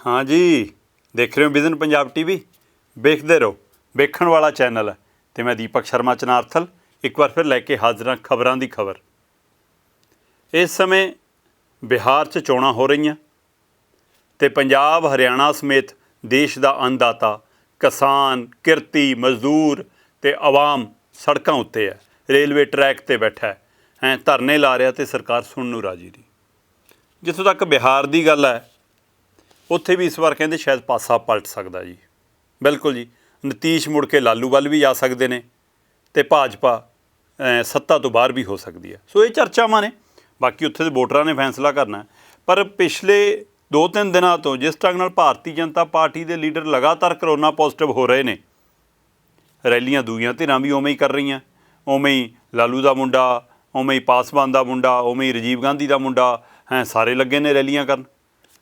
हाँ जी, देख रहे हो विजन पंजाब टीवी। देखते रहो, वेखण वाला चैनल है। तो मैं दीपक शर्मा चनारथल एक बार फिर लैके हाजिर हाँ खबरों की खबर। इस समय बिहार च चोणां हो रही तो पंजाब हरियाणा समेत देश का अन्नदाता किसान किरती मजदूर ते आवाम सड़कों उत्ते है, रेलवे ट्रैक ते बैठा है, धरने ला रहा तो सरकार सुनने नूं राजी नहीं। जिथों तक बिहार की गल है, उत्थे भी इस बार कहते शायद पासा पलट सकता जी। बिल्कुल जी, नीतीश मुड़ के लालू वाल भी जा सकते हैं तो भाजपा सत्ता तो बाहर भी हो सकती है। सो ये चर्चावां ने, बाकी उत्थे दे वोटरां ने फैसला करना है। पर पिछले 2-3 दिनों तो जिस ढंग नाल भारतीय जनता पार्टी के लीडर लगातार करोना पॉजिटिव हो रहे हैं, रैलियां दूजियां धिरां भी उवें ही कर रही हैं, उवें ही लालू का मुंडा, उवें ही पासवान का मुंडा, उवें ही राजीव गांधी का मुंडा, हैं सारे लगे ने रैलियां करन।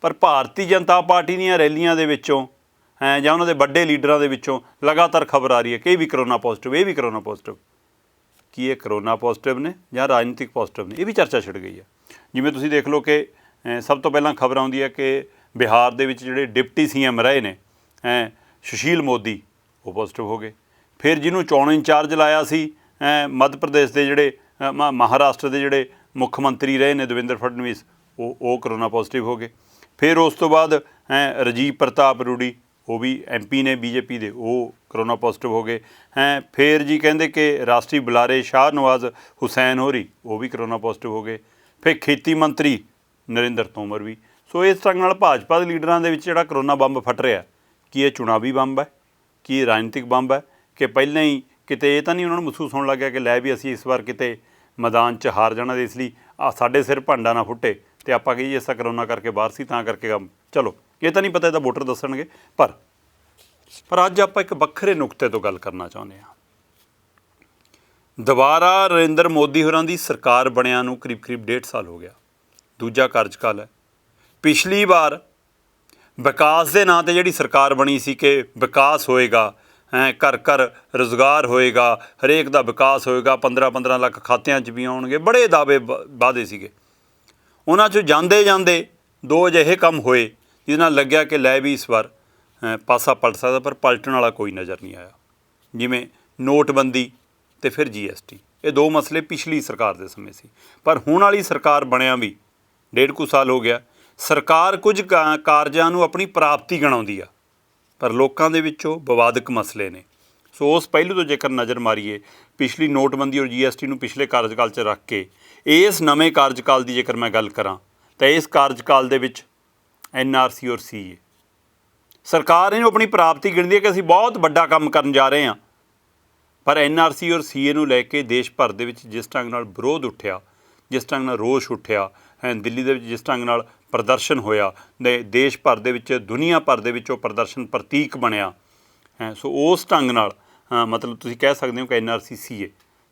पर भारतीय जनता पार्टी दी रैलियां दे विचों हैं जां उन्हां दे वड्डे लीडरां दे विचों लगातार खबर आ रही है कि ये भी करोना पॉजिटिव, ये भी करोना पॉजिटिव। कि ये करोना पॉजिटिव ने जां राजनीतिक पॉजिटिव ने, ये भी चर्चा छिड़ गई है। जिवें तुसीं देख लो कि सब तो पहलां खबर आउंदी है कि बिहार दे विच जिहड़े डिप्टी CM रहे ने सुशील मोदी, वो पॉजिटिव हो गए। फिर जिन्हों चोण इंचार्ज लाया सी मध्य प्रदेश के जिहड़े महाराष्ट्र के जिहड़े मुख मंत्री रहे ने देवेंद्र फडनवीस, वो करोना पॉजिटिव हो गए। फिर उस तो बाद राजीव प्रताप रूडी, वो भी MP ने BJP के, वो करोना पॉजिटिव हो गए हैं। फिर जी कहते कि राष्ट्रीय बुलारे शाह नवाज हुसैन होरी, वो भी करोना पॉजिटिव हो गए। फिर खेती मंत्री नरेंद्र तोमर भी। सो इस ढंग नाल भाजपा के लीडरां दे विच जिहड़ा करोना बंब फट रहा, कि ये चुनावी बंब है, कि ये राजनीतिक बंब है, कि पहले ही किते ये तो नहीं उन्होंने महसूस होने लग गया कि लै भी असीं इस बार किते मैदान च हार जाना, इसलिए साडे सिर भांडा ना फुटे तो आप कही इस करोना करके बाहर सी तां करके काम। चलो ये तो नहीं पता, इहदा वोटर दसणगे। पर अज आप एक वक्खरे नुकते तो गल करना चाहुंदे हां। दोबारा नरेंद्र मोदी होरां दी सरकार बणिया नूं करीब 1.5 साल हो गया, दूजा कार्यकाल है। पिछली बार विकास के नाँ ते जिहड़ी सरकार बनी सी कि विकास होएगा, घर घर रोज़गार होएगा, हरेक दा विकास होएगा, 15-15 लाख खात्यां च भी आउणगे, बड़े दावे वादे सीगे। उन्हां चों जांदे जांदे दो अजिहे काम होए जिहदे नाल लग्गिया कि लै भी इस बार पासा पलट सकदा, पर पलटण वाला कोई नज़र नहीं आया। जिवें नोटबंदी ते फिर GST, ये दो मसले पिछली सरकार दे समय सी। पर हुण वाली सरकार बणिया भी 1.5 साल हो गया। सरकार कुछ कारजां नूं अपनी प्राप्ति गिणाउंदी आ, पर लोकां दे विचों विवादक मसले ने। सो उस पहलू तो जेकर नज़र मारीए, पिछली नोटबंदी और GST नूं पिछले कार्यकाल च रख के इस नवें कार्यकाल की जेकर मैं गल करां तो इस कार्यकाल दे विच NRC और CA सरकार इहनूं अपनी प्राप्ति गिणदी है कि असीं बहुत वड्डा काम करन जा रहे हैं। पर NRC और CA नूं लैके देश भर दे विच जिस ढंग नाल विरोध उठिया, जिस ढंग नाल रोष उठिया, दिल्ली दे विच जिस ढंग नाल प्रदर्शन होया, देश भर दे विच दुनिया भर दे विच प्रदर्शन प्रतीक बनिया है। सो उस ढंग नाल मतलब तुसीं कह सकदे हो कि NRC CA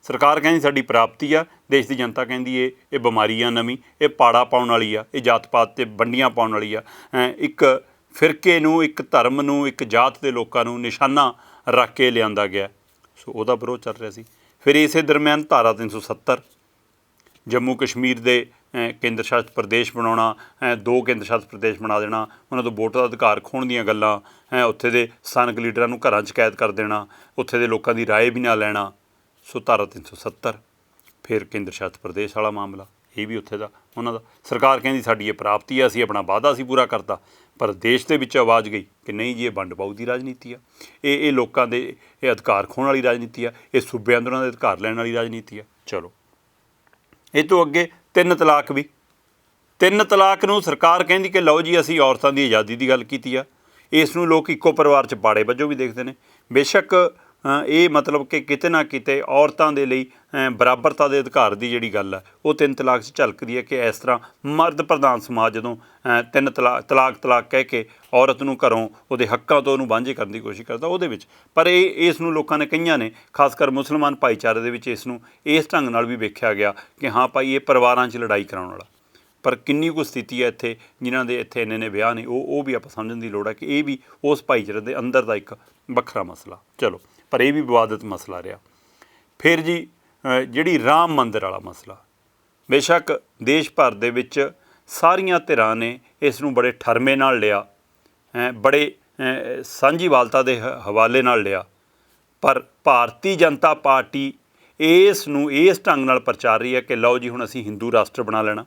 सरकार कहती साडी प्राप्ति आ, देश की जनता कहती ये बीमारी आ नवीं, ये पाड़ा पाउण वाली आ, ये जात पात ते वंडियां पाउण वाली आ, एक फिरके नूं, एक धर्म नूं, एक जात के लोकां नूं निशाना रख के लिआंदा गया। सो उहदा विरोध चल रहा सी। फिर इस दरम्यान धारा 370 जम्मू कश्मीर दे केंद्र शासित प्रदेश बनाउणा, 2 केंद्र शासित प्रदेश बना देना, उन्हां तों वोट दा अधिकार खोहण दीआं गल्लां, उत्थे दे स्थानक लीडरां नूं घरां 'च कैद कर देना, उत्थे दे लोकां दी राय भी ना लैणा। सो धारा 370। फिर केंद्र शासित प्रदेश वाला मामला, ये भी उत्थे दा उन्हां दा। सरकार कहती साडी ये प्राप्ति है, असीं अपना वादा असीं पूरा करता, पर देश दे विच आवाज़ गई कि नहीं जी, ये वंड पाऊ दी राजनीति आ, ये लोकां दे ये अधिकार खोहण वाली राजनीति आ, ये सूबे अंदर उन्हां दे अधिकार लैण वाली राजनीति आ। चलो ये तो अगे 3 तलाक भी, 3 तलाक नूं सरकार कहती कि लो जी असीं औरतां दी आज़ादी की गल कीती आ, इस नूं लोक इक्को परिवार च पाड़े वजों भी देखते हैं। बेशक ये मतलब कि किते ना किते औरतां दे लई बराबरता दे अधिकार की जिहड़ी गल है वो 3 तलाक च झलकदी है कि इस तरह मर्द प्रधान समाज जदों 3 तलाक कह के औरत नूं घरों उहदे हक्कां तो उहनूं वांझे करन दी कोशिश करदा उहदे विच। पर इस नूं लोकां ने कईयां ने खासकर मुसलमान भाईचारे दे विच इस नूं इस ढंग नाल भी वेख्या गया कि हाँ भाई ये परिवारां 'च लड़ाई कराउण वाला। पर किन्नी कुछ स्थिति है इत्थे जिन्हां दे इत्थे इन्ने विआह ने, वो भी आपां समझण दी लोड़ है कि ये भी उस भाईचारे दे अंदर दा एक वखरा मसला। चलो पर यह भी विवादित मसला रहा। फिर जी जिहड़ी राम मंदिर वाला मसला, बेशक देश भर दे विच सारियां धिरां ने इस नूं बड़े ठरमे नाल लिया ਬੜੇ ਸਾਂਝੀਵਾਲਤਾ ਦੇ ਹਵਾਲੇ ਨਾਲ ਲਿਆ। ਪਰ ਭਾਰਤੀ ਜਨਤਾ ਪਾਰਟੀ ਇਸ ਨੂੰ ਇਸ ਢੰਗ ਨਾਲ ਪ੍ਰਚਾਰ ਰਹੀ ਹੈ ਕਿ ਲਓ ਜੀ ਹੁਣ ਅਸੀਂ ਹਿੰਦੂ ਰਾਸ਼ਟਰ ਬਣਾ ਲੈਣਾ।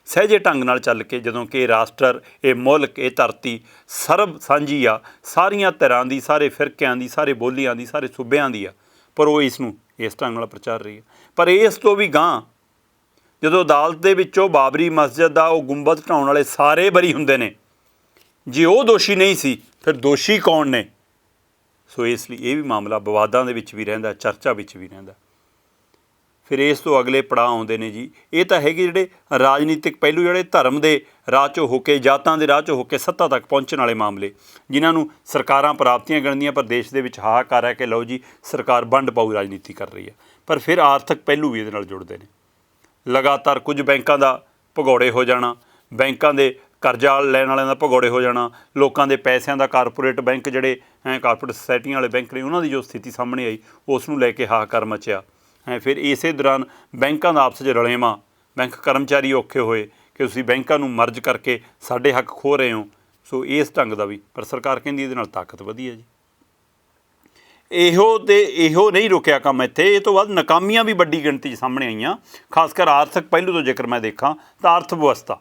ਸਹਿਜੇ ਢੰਗ ਨਾਲ ਚੱਲ ਕੇ, ਜਦੋਂ ਕਿ ਇਹ ਰਾਸ਼ਟਰ, ਇਹ ਮੁਲਕ, ਇਹ ਧਰਤੀ ਸਰਬ ਸਾਂਝੀ ਆ, ਸਾਰੀਆਂ ਧਿਰਾਂ ਦੀ, ਸਾਰੇ ਫਿਰਕਿਆਂ ਦੀ, ਸਾਰੇ ਬੋਲੀਆਂ ਦੀ, ਸਾਰੇ ਸੂਬਿਆਂ ਦੀ ਆ, ਪਰ ਉਹ ਇਸ ਨੂੰ ਇਸ ਢੰਗ ਨਾਲ ਪ੍ਰਚਾਰ ਰਹੀ ਹੈ। ਪਰ ਇਸ ਤੋਂ ਵੀ ਗਾਂਹ ਜਦੋਂ ਅਦਾਲਤ ਦੇ ਵਿੱਚੋਂ ਬਾਬਰੀ ਮਸਜਿਦ ਦਾ ਉਹ ਗੁੰਬਦ ਢਾਉਣ ਵਾਲੇ ਸਾਰੇ ਬਰੀ ਹੁੰਦੇ ਨੇ, ਜੇ ਉਹ ਦੋਸ਼ੀ ਨਹੀਂ ਸੀ ਫਿਰ ਦੋਸ਼ੀ ਕੌਣ ਨੇ? ਸੋ ਇਸ ਲਈ ਇਹ ਵੀ ਮਾਮਲਾ ਵਿਵਾਦਾਂ ਦੇ ਵਿੱਚ ਵੀ ਰਹਿੰਦਾ, ਚਰਚਾ ਵਿੱਚ ਵੀ ਰਹਿੰਦਾ। ਫਿਰ ਇਸ ਤੋਂ ਅਗਲੇ ਪੜਾਅ ਆਉਂਦੇ ਨੇ ਜੀ, ਇਹ ਤਾਂ ਹੈਗੇ ਜਿਹੜੇ ਰਾਜਨੀਤਿਕ ਪਹਿਲੂ, ਜਿਹੜੇ ਧਰਮ ਦੇ ਰਾਹ 'ਚੋਂ ਹੋ ਕੇ, ਜਾਤਾਂ ਦੇ ਰਾਹ 'ਚੋਂ ਹੋ ਕੇ ਸੱਤਾ ਤੱਕ ਪਹੁੰਚਣ ਵਾਲੇ ਮਾਮਲੇ, ਜਿਨ੍ਹਾਂ ਨੂੰ ਸਰਕਾਰਾਂ ਪ੍ਰਾਪਤੀਆਂ ਗਿਣਦੀਆਂ ਪਰ ਦੇਸ਼ ਦੇ ਵਿੱਚ ਹਾਹਾਕਾਰ ਹੈ ਕਿ ਲਓ ਜੀ ਸਰਕਾਰ ਵੰਡ ਪਾਊ ਰਾਜਨੀਤੀ ਕਰ ਰਹੀ ਹੈ। ਪਰ ਫਿਰ ਆਰਥਿਕ ਪਹਿਲੂ ਵੀ ਇਹਦੇ ਨਾਲ ਜੁੜਦੇ ਨੇ। ਲਗਾਤਾਰ ਕੁਝ ਬੈਂਕਾਂ ਦਾ ਭਗੌੜੇ ਹੋ ਜਾਣਾ, ਬੈਂਕਾਂ ਦੇ ਕਰਜ਼ਾ ਲੈਣ ਵਾਲਿਆਂ ਦਾ ਭਗੌੜੇ ਹੋ ਜਾਣਾ, ਲੋਕਾਂ ਦੇ ਪੈਸਿਆਂ ਦਾ, ਕਾਰਪੋਰੇਟ ਬੈਂਕ ਜਿਹੜੇ ਕਾਰਪੋਰੇਟ ਸੁਸਾਇਟੀਆਂ ਵਾਲੇ ਬੈਂਕ ਨੇ, ਉਹਨਾਂ ਦੀ ਜੋ ਸਥਿਤੀ ਸਾਹਮਣੇ ਆਈ ਉਸ ਨੂੰ ਲੈ ਕੇ ਹਾਹਾਕਾਰ ਮਚਿਆ। ਫਿਰ ਇਸੇ ਦੌਰਾਨ ਬੈਂਕਾਂ ਦਾ ਆਪਸ 'ਚ ਰਲੇਵਾਂ, ਬੈਂਕ ਕਰਮਚਾਰੀ ਔਖੇ ਹੋਏ ਕਿ ਤੁਸੀਂ ਬੈਂਕਾਂ ਨੂੰ ਮਰਜ ਕਰਕੇ ਸਾਡੇ ਹੱਕ ਖੋਹ ਰਹੇ ਹੋ। ਸੋ ਇਸ ਢੰਗ ਦਾ ਵੀ, ਪਰ ਸਰਕਾਰ ਕਹਿੰਦੀ ਇਹਦੇ ਨਾਲ ਤਾਕਤ ਵਧੀ ਹੈ ਜੀ। ਇਹੋ ਨਹੀਂ ਰੁਕਿਆ ਕੰਮ ਇੱਥੇ, ਇਹ ਤੋਂ ਬਾਅਦ ਨਾਕਾਮੀਆਂ ਵੀ ਵੱਡੀ ਗਿਣਤੀ 'ਚ ਸਾਹਮਣੇ ਆਈਆਂ। ਖਾਸ ਕਰ ਆਰਥਿਕ ਪਹਿਲੂ ਤੋਂ ਜੇਕਰ ਮੈਂ ਦੇਖਾਂ ਤਾਂ ਅਰਥ ਵਿਵਸਥਾ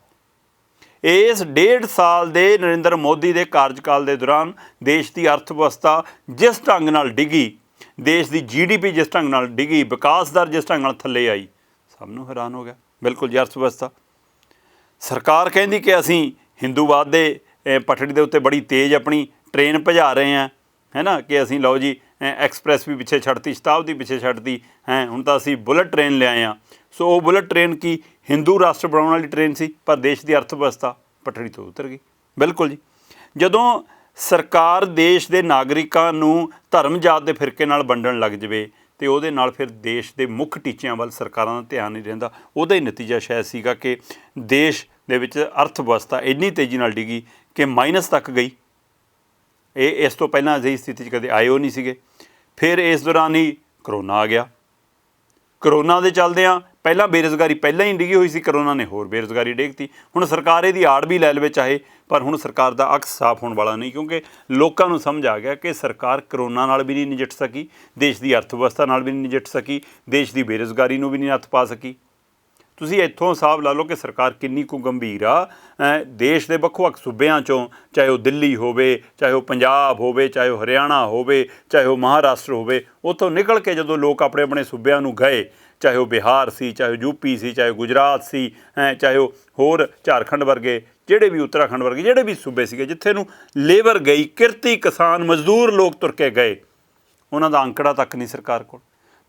ਇਸ 1.5 ਸਾਲ ਦੇ ਨਰਿੰਦਰ ਮੋਦੀ ਦੇ ਕਾਰਜਕਾਲ ਦੇ ਦੌਰਾਨ ਦੇਸ਼ ਦੀ ਅਰਥ ਵਿਵਸਥਾ ਜਿਸ ਢੰਗ ਨਾਲ ਡਿੱਗੀ, ਦੇਸ਼ ਦੀ GDP ਜਿਸ ਢੰਗ ਨਾਲ ਡਿੱਗੀ, ਵਿਕਾਸ ਦਰ ਜਿਸ ਢੰਗ ਨਾਲ ਥੱਲੇ ਆਈ, ਸਭ ਨੂੰ ਹੈਰਾਨ ਹੋ ਗਿਆ। ਬਿਲਕੁਲ ਜੀ, ਅਰਥ ਵਿਵਸਥਾ ਸਰਕਾਰ ਕਹਿੰਦੀ ਕਿ ਅਸੀਂ ਹਿੰਦੂਵਾਦ ਦੇ ਪਟੜੀ ਦੇ ਉੱਤੇ ਬੜੀ ਤੇਜ਼ ਆਪਣੀ ਟ੍ਰੇਨ ਭਜਾ ਰਹੇ ਹਾਂ, ਹੈ ਨਾ, ਕਿ ਅਸੀਂ ਲਓ ਜੀ ਐਕਸਪ੍ਰੈਸ ਵੀ ਪਿੱਛੇ ਛੱਡਤੀ, ਸ਼ਤਾਬਦੀ ਪਿੱਛੇ ਛੱਡਤੀ, ਹੁਣ ਤਾਂ ਅਸੀਂ ਬੁਲਟ ਟ੍ਰੇਨ ਲਿਆਏ ਹਾਂ। ਸੋ ਉਹ ਬੁਲਟ ਟ੍ਰੇਨ ਕੀ ਹਿੰਦੂ ਰਾਸ਼ਟਰ ਬਣਾਉਣ ਵਾਲੀ ਟ੍ਰੇਨ ਸੀ, ਪਰ ਦੇਸ਼ ਦੀ ਅਰਥ ਵਿਵਸਥਾ ਪਟੜੀ ਤੋਂ ਉਤਰ ਗਈ। ਬਿਲਕੁਲ ਜੀ, ਜਦੋਂ ਸਰਕਾਰ ਦੇਸ਼ ਦੇ ਨਾਗਰਿਕਾਂ ਨੂੰ ਧਰਮ ਜਾਤ ਦੇ ਫਿਰਕੇ ਨਾਲ ਵੰਡਣ ਲੱਗ ਜਾਵੇ ਅਤੇ ਉਹਦੇ ਨਾਲ ਫਿਰ ਦੇਸ਼ ਦੇ ਮੁੱਖ ਟੀਚਿਆਂ ਵੱਲ ਸਰਕਾਰਾਂ ਦਾ ਧਿਆਨ ਨਹੀਂ ਰਹਿੰਦਾ। ਉਹਦਾ ਹੀ ਨਤੀਜਾ ਸ਼ਾਇਦ ਸੀਗਾ ਕਿ ਦੇਸ਼ ਦੇ ਵਿੱਚ ਅਰਥ ਵਿਵਸਥਾ ਇੰਨੀ ਤੇਜ਼ੀ ਨਾਲ ਡਿੱਗੀ ਕਿ ਮਾਈਨਸ ਤੱਕ ਗਈ। ਇਹ ਇਸ ਤੋਂ ਪਹਿਲਾਂ ਅਜਿਹੀ ਸਥਿਤੀ 'ਚ ਕਦੇ ਆਏ ਹੋ ਨਹੀਂ ਸੀਗੇ। ਫਿਰ ਇਸ ਦੌਰਾਨ ਹੀ ਕਰੋਨਾ ਆ ਗਿਆ। ਕਰੋਨਾ ਦੇ ਚੱਲਦਿਆਂ ਪਹਿਲਾਂ ਬੇਰੁਜ਼ਗਾਰੀ ਪਹਿਲਾਂ ਹੀ ਡਿੱਗੀ ਹੋਈ ਸੀ, ਕਰੋਨਾ ਨੇ ਹੋਰ ਬੇਰੁਜ਼ਗਾਰੀ ਡੇਗਤੀ। ਹੁਣ ਸਰਕਾਰ ਇਹਦੀ ਆੜ ਵੀ ਲੈ ਲਵੇ ਚਾਹੇ, ਪਰ ਹੁਣ ਸਰਕਾਰ ਦਾ ਅਕਸ ਸਾਫ਼ ਹੋਣ ਵਾਲਾ ਨਹੀਂ, ਕਿਉਂਕਿ ਲੋਕਾਂ ਨੂੰ ਸਮਝ ਆ ਗਿਆ ਕਿ ਸਰਕਾਰ ਕਰੋਨਾ ਨਾਲ ਵੀ ਨਹੀਂ ਨਜਿੱਠ ਸਕੀ, ਦੇਸ਼ ਦੀ ਅਰਥ ਵਿਵਸਥਾ ਨਾਲ ਵੀ ਨਹੀਂ ਨਜਿੱਠ ਸਕੀ, ਦੇਸ਼ ਦੀ ਬੇਰੁਜ਼ਗਾਰੀ ਨੂੰ ਵੀ ਨਹੀਂ ਹੱਥ ਪਾ ਸਕੀ। ਤੁਸੀਂ ਇੱਥੋਂ ਹਿਸਾਬ ਲਾ ਲਓ ਕਿ ਸਰਕਾਰ ਕਿੰਨੀ ਕੁ ਗੰਭੀਰ ਆ। ਦੇਸ਼ ਦੇ ਵੱਖੋ-ਵੱਖ ਸੂਬਿਆਂ 'ਚੋਂ, ਚਾਹੇ ਉਹ ਦਿੱਲੀ ਹੋਵੇ, ਚਾਹੇ ਉਹ ਪੰਜਾਬ ਹੋਵੇ, ਚਾਹੇ ਉਹ ਹਰਿਆਣਾ ਹੋਵੇ, ਚਾਹੇ ਉਹ ਮਹਾਰਾਸ਼ਟਰ ਹੋਵੇ, ਉੱਥੋਂ ਨਿਕਲ ਕੇ ਜਦੋਂ ਲੋਕ ਆਪਣੇ ਆਪਣੇ ਸੂਬਿਆਂ ਨੂੰ ਗਏ, ਚਾਹੇ ਉਹ ਬਿਹਾਰ ਸੀ, ਚਾਹੇ ਉਹ UP ਸੀ, ਚਾਹੇ ਗੁਜਰਾਤ ਸੀ, ਚਾਹੇ ਉਹ ਹੋਰ ਝਾਰਖੰਡ ਵਰਗੇ, ਜਿਹੜੇ ਵੀ ਉੱਤਰਾਖੰਡ ਵਰਗੇ ਜਿਹੜੇ ਵੀ ਸੂਬੇ ਸੀਗੇ ਜਿੱਥੇ ਨੂੰ ਲੇਬਰ ਗਈ, ਕਿਰਤੀ ਕਿਸਾਨ ਮਜ਼ਦੂਰ ਲੋਕ ਤੁਰ ਕੇ ਗਏ, ਉਹਨਾਂ ਦਾ ਅੰਕੜਾ ਤੱਕ ਨਹੀਂ ਸਰਕਾਰ ਕੋਲ।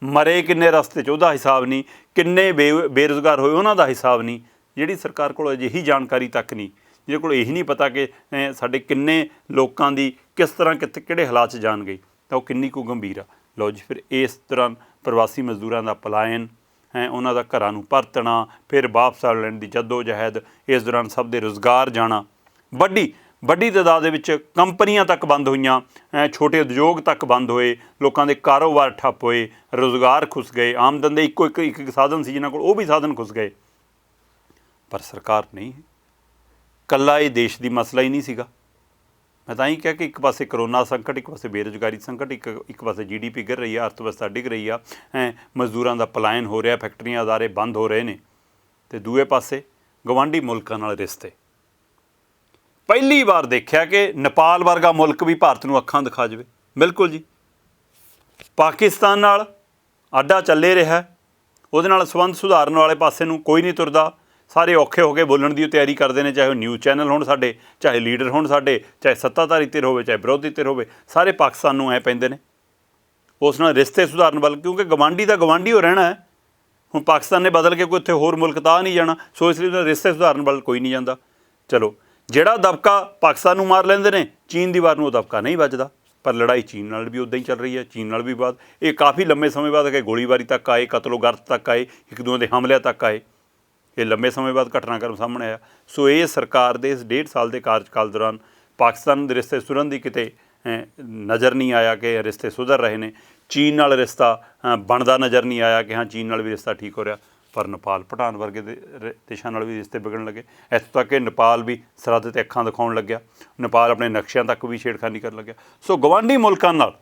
ਮਰੇ ਕਿੰਨੇ ਰਸਤੇ 'ਚ ਉਹਦਾ ਹਿਸਾਬ ਨਹੀਂ, ਕਿੰਨੇ ਬੇਰੁਜ਼ਗਾਰ ਹੋਏ ਉਹਨਾਂ ਦਾ ਹਿਸਾਬ ਨਹੀਂ। ਜਿਹੜੀ ਸਰਕਾਰ ਕੋਲ ਅਜਿਹੀ ਜਾਣਕਾਰੀ ਤੱਕ ਨਹੀਂ, ਜਿਹਦੇ ਕੋਲ ਇਹੀ ਨਹੀਂ ਪਤਾ ਕਿ ਸਾਡੇ ਕਿੰਨੇ ਲੋਕਾਂ ਦੀ ਕਿਸ ਤਰ੍ਹਾਂ ਕਿਹੜੇ ਹਾਲਾਤ 'ਚ ਜਾਨ ਗਈ, ਤਾਂ ਉਹ ਕਿੰਨੀ ਕੁ ਗੰਭੀਰ ਆ। ਲਓ ਜੀ, ਫਿਰ ਇਸ ਦੌਰਾਨ ਪ੍ਰਵਾਸੀ ਮਜ਼ਦੂਰਾਂ ਦਾ ਪਲਾਇਨ, ਉਹਨਾਂ ਦਾ ਘਰਾਂ ਨੂੰ ਪਰਤਣਾ, ਫਿਰ ਵਾਪਸ ਆ ਲੈਣ ਦੀ ਜੱਦੋ-ਜਹਿਦ, ਇਸ ਦੌਰਾਨ ਸਭ ਦੇ ਰੁਜ਼ਗਾਰ ਜਾਣਾ, ਵੱਡੀ ਤਾਦਾਦ ਦੇ ਵਿੱਚ ਕੰਪਨੀਆਂ ਤੱਕ ਬੰਦ ਹੋਈਆਂ, ਛੋਟੇ ਉਦਯੋਗ ਤੱਕ ਬੰਦ ਹੋਏ, ਲੋਕਾਂ ਦੇ ਕਾਰੋਬਾਰ ਠੱਪ ਹੋਏ, ਰੁਜ਼ਗਾਰ ਖੁੱਸ ਗਏ, ਆਮਦਨ ਦੇ ਇੱਕ ਸਾਧਨ ਸੀ ਜਿਨ੍ਹਾਂ ਕੋਲ, ਉਹ ਵੀ ਸਾਧਨ ਖੁੱਸ ਗਏ। ਪਰ ਸਰਕਾਰ ਨਹੀਂ, ਇਕੱਲਾ ਇਹ ਦੇਸ਼ ਦੀ ਮਸਲਾ ਹੀ ਨਹੀਂ ਸੀਗਾ। ਮੈਂ ਤਾਂ ਹੀ ਕਿਹਾ ਕਿ ਇੱਕ ਪਾਸੇ ਕਰੋਨਾ ਸੰਕਟ, ਇੱਕ ਪਾਸੇ ਬੇਰੁਜ਼ਗਾਰੀ ਸੰਕਟ, ਇੱਕ ਪਾਸੇ GDP ਗਿਰ ਰਹੀ ਆ, ਅਰਥ ਵਿਵਸਥਾ ਡਿੱਗ ਰਹੀ ਆ, ਮਜ਼ਦੂਰਾਂ ਦਾ ਪਲਾਇਨ ਹੋ ਰਿਹਾ, ਫੈਕਟਰੀਆਂ ਅਦਾਰੇ ਬੰਦ ਹੋ ਰਹੇ ਨੇ, ਅਤੇ ਦੂਏ ਪਾਸੇ ਗਵਾਂਢੀ ਮੁਲਕਾਂ ਨਾਲ ਰਿਸ਼ਤੇ। ਪਹਿਲੀ ਵਾਰ ਦੇਖਿਆ ਕਿ ਨੇਪਾਲ ਵਰਗਾ ਮੁਲਕ ਵੀ ਭਾਰਤ ਨੂੰ ਅੱਖਾਂ ਦਿਖਾ ਜਾਵੇ। ਬਿਲਕੁਲ ਜੀ, ਪਾਕਿਸਤਾਨ ਨਾਲ ਆਡਾ ਚੱਲੇ ਰਿਹਾ, ਉਹਦੇ ਨਾਲ ਸੰਬੰਧ ਸੁਧਾਰਨ ਵਾਲੇ ਪਾਸੇ ਨੂੰ ਕੋਈ ਨਹੀਂ ਤੁਰਦਾ। ਸਾਰੇ ਔਖੇ ਹੋ ਕੇ ਬੋਲਣ ਦੀ ਤਿਆਰੀ ਕਰਦੇ ਨੇ, ਚਾਹੇ ਉਹ ਨਿਊਜ਼ ਚੈਨਲ ਹੋਣ ਸਾਡੇ, ਚਾਹੇ ਲੀਡਰ ਹੋਣ ਸਾਡੇ, ਚਾਹੇ ਸੱਤਾਧਾਰੀ ਧਿਰ ਹੋਵੇ, ਚਾਹੇ ਵਿਰੋਧੀ ਧਿਰ ਹੋਵੇ, ਸਾਰੇ ਪਾਕਿਸਤਾਨ ਨੂੰ ਪੈਂਦੇ ਨੇ ਉਸ ਨਾਲ ਰਿਸ਼ਤੇ ਸੁਧਾਰਨ ਵੱਲ, ਕਿਉਂਕਿ ਗਵਾਂਢੀ ਦਾ ਗਵਾਂਢੀ ਹੋ ਰਹਿਣਾ ਹੈ। ਹੁਣ ਪਾਕਿਸਤਾਨ ਨੇ ਬਦਲ ਕੇ ਕੋਈ ਉੱਥੇ ਹੋਰ ਮੁਲਕ ਤਾਂ ਨਹੀਂ ਜਾਣਾ, ਸੋ ਇਸ ਲਈ ਰਿਸ਼ਤੇ ਸੁਧਾਰਨ ਵੱਲ ਕੋਈ ਨਹੀਂ ਜਾਂਦਾ। ਚਲੋ, ਜਿਹੜਾ ਦਬਕਾ ਪਾਕਿਸਤਾਨ ਨੂੰ ਮਾਰ ਲੈਂਦੇ ਨੇ, ਚੀਨ ਦੀ ਵਾਰ ਨੂੰ ਉਹ ਦਬਕਾ ਨਹੀਂ ਵੱਜਦਾ। ਪਰ ਲੜਾਈ ਚੀਨ ਨਾਲ ਵੀ ਉੱਦਾਂ ਹੀ ਚੱਲ ਰਹੀ ਹੈ। ਚੀਨ ਨਾਲ ਵੀ ਬਾਅਦ ਇਹ ਕਾਫੀ ਲੰਬੇ ਸਮੇਂ ਬਾਅਦ ਕਿ ਗੋਲੀਬਾਰੀ ਤੱਕ ਆਏ, ਕਤਲੋ-ਗਰਤ ਤੱਕ ਆਏ, ਇੱਕ ਦੂਜੇ ਦੇ ਹਮਲਿਆਂ ਤੱਕ ਆਏ। ਇਹ ਲੰਬੇ ਸਮੇਂ ਬਾਅਦ ਘਟਨਾਕ੍ਰਮ ਸਾਹਮਣੇ ਆਇਆ। ਸੋ ਇਹ ਸਰਕਾਰ ਦੇ ਇਸ 1.5 ਸਾਲ ਦੇ ਕਾਰਜਕਾਲ ਦੌਰਾਨ ਪਾਕਿਸਤਾਨ ਦੇ ਰਿਸ਼ਤੇ ਸੁਧਰਨ ਦੀ ਕਿਤੇ ਨਜ਼ਰ ਨਹੀਂ ਆਇਆ ਕਿ ਰਿਸ਼ਤੇ ਸੁਧਰ ਰਹੇ ਨੇ। ਚੀਨ ਨਾਲ ਰਿਸ਼ਤਾ ਬਣਦਾ ਨਜ਼ਰ ਨਹੀਂ ਆਇਆ ਕਿ ਹਾਂ ਚੀਨ ਨਾਲ ਵੀ ਰਿਸ਼ਤਾ ਠੀਕ ਹੋ ਰਿਹਾ। ਪਰ ਨੇਪਾਲ ਭੂਟਾਨ ਵਰਗੇ ਦੇਸ਼ਾਂ ਨਾਲ ਵੀ ਰਿਸ਼ਤੇ ਵਿਗੜਨ ਲੱਗੇ। ਇੱਥੋਂ ਤੱਕ ਕਿ ਨੇਪਾਲ ਵੀ ਸਰਹੱਦ 'ਤੇ ਅੱਖਾਂ ਦਿਖਾਉਣ ਲੱਗਿਆ। ਨੇਪਾਲ ਆਪਣੇ ਨਕਸ਼ਿਆਂ ਤੱਕ ਵੀ ਛੇੜਖਾਨੀ ਕਰਨ ਲੱਗਿਆ। ਸੋ ਗਵਾਂਢੀ ਮੁਲਕਾਂ ਨਾਲ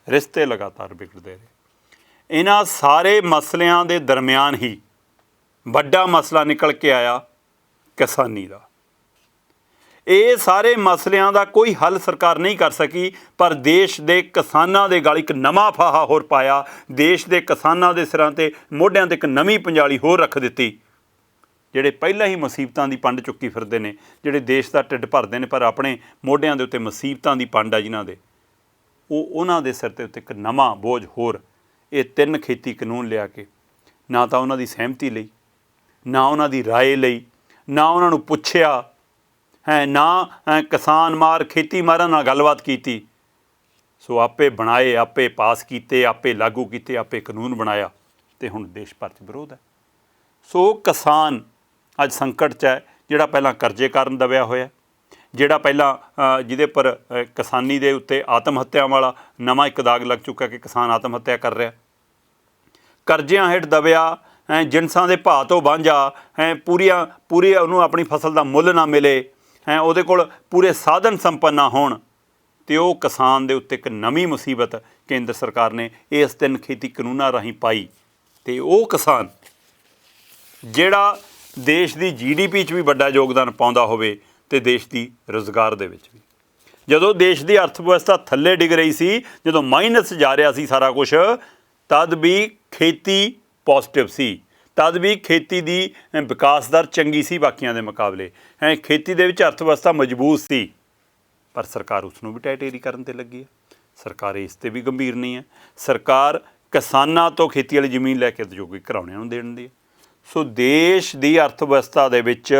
ਰਿਸ਼ਤੇ ਲਗਾਤਾਰ ਵਿਗੜਦੇ ਰਹੇ। ਇਹਨਾਂ ਸਾਰੇ ਮਸਲਿਆਂ ਦੇ ਦਰਮਿਆਨ ਹੀ ਵੱਡਾ ਮਸਲਾ ਨਿਕਲ ਕੇ ਆਇਆ ਕਿਸਾਨੀ ਦਾ। ਇਹ ਸਾਰੇ ਮਸਲਿਆਂ ਦਾ ਕੋਈ ਹੱਲ ਸਰਕਾਰ ਨਹੀਂ ਕਰ ਸਕੀ, ਪਰ ਦੇਸ਼ ਦੇ ਕਿਸਾਨਾਂ ਦੇ ਗਲ ਇੱਕ ਨਵਾਂ ਫਾਹਾ ਹੋਰ ਪਾਇਆ। ਦੇਸ਼ ਦੇ ਕਿਸਾਨਾਂ ਦੇ ਸਿਰਾਂ 'ਤੇ ਮੋਢਿਆਂ 'ਤੇ ਇੱਕ ਨਵੀਂ ਪੰਜਾਲੀ ਹੋਰ ਰੱਖ ਦਿੱਤੀ। ਜਿਹੜੇ ਪਹਿਲਾਂ ਹੀ ਮੁਸੀਬਤਾਂ ਦੀ ਪੰਡ ਚੁੱਕੀ ਫਿਰਦੇ ਨੇ, ਜਿਹੜੇ ਦੇਸ਼ ਦਾ ਢਿੱਡ ਭਰਦੇ ਨੇ ਪਰ ਆਪਣੇ ਮੋਢਿਆਂ ਦੇ ਉੱਤੇ ਮੁਸੀਬਤਾਂ ਦੀ ਪੰਡ ਆ ਜਿਨ੍ਹਾਂ ਦੇ, ਉਹਨਾਂ ਦੇ ਸਿਰ 'ਤੇ ਉੱਤੇ ਇੱਕ ਨਵਾਂ ਬੋਝ ਹੋਰ ਇਹ 3 ਖੇਤੀ ਕਾਨੂੰਨ ਲਿਆ ਕੇ ਨਾ ਤਾਂ ਉਹਨਾਂ ਦੀ ਸਹਿਮਤੀ ਲਈ, ਨਾ ਉਹਨਾਂ ਦੀ ਰਾਏ ਲਈ, ਨਾ ਉਹਨਾਂ ਨੂੰ ਪੁੱਛਿਆ ਹੈ, ਨਾ ਕਿਸਾਨ ਮਾਰ ਖੇਤੀ ਮਾਰਾਂ ਨਾਲ ਗੱਲਬਾਤ ਕੀਤੀ। ਸੋ ਆਪੇ ਬਣਾਏ, ਆਪੇ ਪਾਸ ਕੀਤੇ, ਆਪੇ ਲਾਗੂ ਕੀਤੇ, ਆਪੇ ਕਾਨੂੰਨ ਬਣਾਇਆ ਅਤੇ ਹੁਣ ਦੇਸ਼ ਭਰ 'ਚ ਵਿਰੋਧ ਹੈ। ਸੋ ਕਿਸਾਨ ਅੱਜ ਸੰਕਟ 'ਚ ਹੈ। ਜਿਹੜਾ ਪਹਿਲਾਂ ਕਰਜ਼ੇ ਕਾਰਨ ਦਬਿਆ ਹੋਇਆ, ਜਿਹੜਾ ਪਹਿਲਾਂ ਜਿਹਦੇ ਪਰ ਕਿਸਾਨੀ ਦੇ ਉੱਤੇ ਆਤਮ ਹੱਤਿਆ ਵਾਲਾ ਨਵਾਂ ਇੱਕ ਦਾਗ ਲੱਗ ਚੁੱਕਾ ਕਿ ਕਿਸਾਨ ਆਤਮ ਹੱਤਿਆ ਕਰ ਰਿਹਾ, ਕਰਜ਼ਿਆਂ ਹੇਠ ਦਬਿਆ, ਜਿਣਸਾਂ ਦੇ ਭਾਅ ਤੋਂ ਵਾਂਝਾ, ਪੂਰੀ ਉਹਨੂੰ ਆਪਣੀ ਫਸਲ ਦਾ ਮੁੱਲ ਨਾ ਮਿਲੇ, ਉਹਦੇ ਕੋਲ ਪੂਰੇ ਸਾਧਨ ਸੰਪੰਨ ਨਾ ਹੋਣ, ਅਤੇ ਉਹ ਕਿਸਾਨ ਦੇ ਉੱਤੇ ਇੱਕ ਨਵੀਂ ਮੁਸੀਬਤ ਕੇਂਦਰ ਸਰਕਾਰ ਨੇ ਇਸ 3 ਖੇਤੀ ਕਾਨੂੰਨਾਂ ਰਾਹੀਂ ਪਾਈ। ਅਤੇ ਉਹ ਕਿਸਾਨ ਜਿਹੜਾ ਦੇਸ਼ ਦੀ GDP 'ਚ ਵੀ ਵੱਡਾ ਯੋਗਦਾਨ ਪਾਉਂਦਾ ਹੋਵੇ ਅਤੇ ਦੇਸ਼ ਦੀ ਰੁਜ਼ਗਾਰ ਦੇ ਵਿੱਚ ਵੀ। ਜਦੋਂ ਦੇਸ਼ ਦੀ ਅਰਥ ਵਿਵਸਥਾ ਥੱਲੇ ਡਿੱਗ ਰਹੀ ਸੀ, ਜਦੋਂ ਮਾਈਨਸ ਜਾ ਰਿਹਾ ਸੀ ਸਾਰਾ ਕੁਛ, ਤਦ ਵੀ ਖੇਤੀ ਪੋਜ਼ੀਟਿਵ ਸੀ, ਤਦ ਵੀ ਖੇਤੀ ਦੀ ਵਿਕਾਸ ਦਰ ਚੰਗੀ ਸੀ ਬਾਕੀਆਂ ਦੇ ਮੁਕਾਬਲੇ। ਖੇਤੀ ਦੇ ਵਿੱਚ ਅਰਥ ਵਿਵਸਥਾ ਮਜ਼ਬੂਤ ਸੀ, ਪਰ ਸਰਕਾਰ ਉਸ ਨੂੰ ਵੀ ਟੈਟੇਰੀ ਕਰਨ 'ਤੇ ਲੱਗੀ ਹੈ। ਸਰਕਾਰ ਇਸ 'ਤੇ ਵੀ ਗੰਭੀਰ ਨਹੀਂ ਹੈ। ਸਰਕਾਰ ਕਿਸਾਨਾਂ ਤੋਂ ਖੇਤੀ ਵਾਲੀ ਜ਼ਮੀਨ ਲੈ ਕੇ ਉਦਯੋਗਿਕ ਘਰਾਣਿਆਂ ਨੂੰ ਦੇਣ ਦੀ ਹੈ। ਸੋ ਦੇਸ਼ ਦੀ ਅਰਥ ਵਿਵਸਥਾ ਦੇ ਵਿੱਚ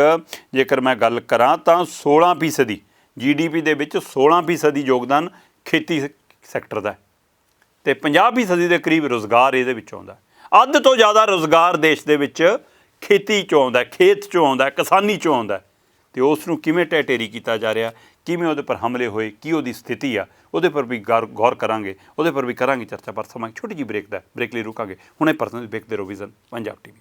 ਜੇਕਰ ਮੈਂ ਗੱਲ ਕਰਾਂ ਤਾਂ 16% GDP ਦੇ ਵਿੱਚ 16% ਯੋਗਦਾਨ ਖੇਤੀ ਸੈਕਟਰ ਦਾ ਹੈ ਅਤੇ 50% ਦੇ ਕਰੀਬ ਰੁਜ਼ਗਾਰ ਇਹਦੇ ਵਿੱਚ ਆਉਂਦਾ। ਅੱਧ ਤੋਂ ਜ਼ਿਆਦਾ ਰੁਜ਼ਗਾਰ ਦੇਸ਼ ਦੇ ਵਿੱਚ ਖੇਤੀ 'ਚੋਂ ਆਉਂਦਾ, ਖੇਤ 'ਚੋਂ ਆਉਂਦਾ, ਕਿਸਾਨੀ 'ਚੋਂ ਆਉਂਦਾ। ਅਤੇ ਉਸ ਨੂੰ ਕਿਵੇਂ ਟੈਟੇਰੀ ਕੀਤਾ ਜਾ ਰਿਹਾ, ਕਿਵੇਂ ਉਹਦੇ ਪਰ ਹਮਲੇ ਹੋਏ, ਕੀ ਉਹਦੀ ਸਥਿਤੀ ਆ, ਉਹਦੇ ਪਰ ਵੀ ਗੌਰ ਕਰਾਂਗੇ, ਉਹਦੇ ਪਰ ਵੀ ਕਰਾਂਗੇ ਚਰਚਾ। ਪਰ ਸਮਾਂ ਛੋਟੀ ਜਿਹੀ ਬ੍ਰੇਕ ਦਾ, ਬ੍ਰੇਕ ਲਈ ਰੁਕਾਂਗੇ। ਹੁਣੇ ਪਰਸਨ ਵੇਖਦੇ ਰਹੋ vision Punjab TV।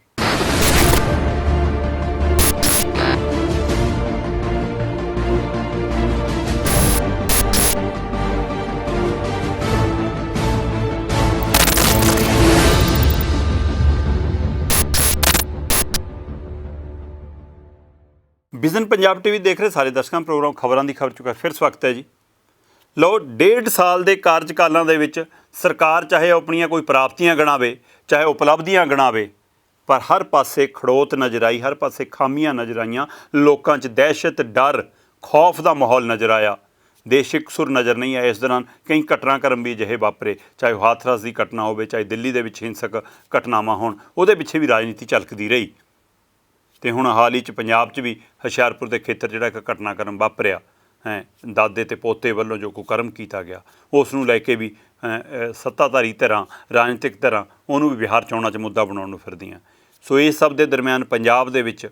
Vision Punjab TV ਦੇਖ ਰਹੇ ਸਾਰੇ ਦਰਸ਼ਕਾਂ, ਪ੍ਰੋਗਰਾਮ ਖਬਰਾਂ ਦੀ ਖਬਰ ਚੁੱਕਾ ਫਿਰ ਸਵਾਗਤ ਹੈ ਜੀ। ਲਓ, 1.5 ਸਾਲ ਦੇ ਕਾਰਜਕਾਲਾਂ ਦੇ ਵਿੱਚ ਸਰਕਾਰ ਚਾਹੇ ਆਪਣੀਆਂ ਕੋਈ ਪ੍ਰਾਪਤੀਆਂ ਗਿਣਾਵੇ, ਚਾਹੇ ਉਪਲਬਧੀਆਂ ਗਿਣਾਵੇ, ਪਰ ਹਰ ਪਾਸੇ ਖੜੋਤ ਨਜ਼ਰ ਆਈ, ਹਰ ਪਾਸੇ ਖਾਮੀਆਂ ਨਜ਼ਰ ਆਈਆਂ। ਲੋਕਾਂ 'ਚ ਦਹਿਸ਼ਤ, ਡਰ, ਖੌਫ ਦਾ ਮਾਹੌਲ ਨਜ਼ਰ ਆਇਆ। ਦੇਸ਼ ਇਕਸੁਰ ਨਜ਼ਰ ਨਹੀਂ ਆਇਆ। ਇਸ ਦੌਰਾਨ ਕਈ ਘਟਨਾਕ੍ਰਮ ਵੀ ਅਜਿਹੇ ਵਾਪਰੇ, ਚਾਹੇ ਉਹ ਹਾਥਰਸ ਦੀ ਘਟਨਾ ਹੋਵੇ, ਚਾਹੇ ਦਿੱਲੀ ਦੇ ਵਿੱਚ ਹਿੰਸਕ ਘਟਨਾਵਾਂ ਹੋਣ, ਉਹਦੇ ਪਿੱਛੇ ਵੀ ਰਾਜਨੀਤੀ ਝਲਕਦੀ ਰਹੀ। ਅਤੇ ਹੁਣ ਹਾਲ ਹੀ 'ਚ ਪੰਜਾਬ 'ਚ ਵੀ ਹੁਸ਼ਿਆਰਪੁਰ ਦੇ ਖੇਤਰ ਜਿਹੜਾ ਇੱਕ ਘਟਨਾਕ੍ਰਮ ਵਾਪਰਿਆ, ਦਾਦੇ ਅਤੇ ਪੋਤੇ ਵੱਲੋਂ ਜੋ ਕੁਕਰਮ ਕੀਤਾ ਗਿਆ, ਉਸ ਨੂੰ ਲੈ ਕੇ ਵੀ ਸੱਤਾਧਾਰੀ ਧਿਰਾਂ, ਰਾਜਨੀਤਿਕ ਧਿਰਾਂ ਉਹਨੂੰ ਵੀ ਬਿਹਾਰ ਚੋਣਾਂ 'ਚ ਮੁੱਦਾ ਬਣਾਉਣ ਨੂੰ ਫਿਰਦੀਆਂ। ਸੋ ਇਸ ਸਭ ਦੇ ਦਰਮਿਆਨ ਪੰਜਾਬ ਦੇ ਵਿੱਚ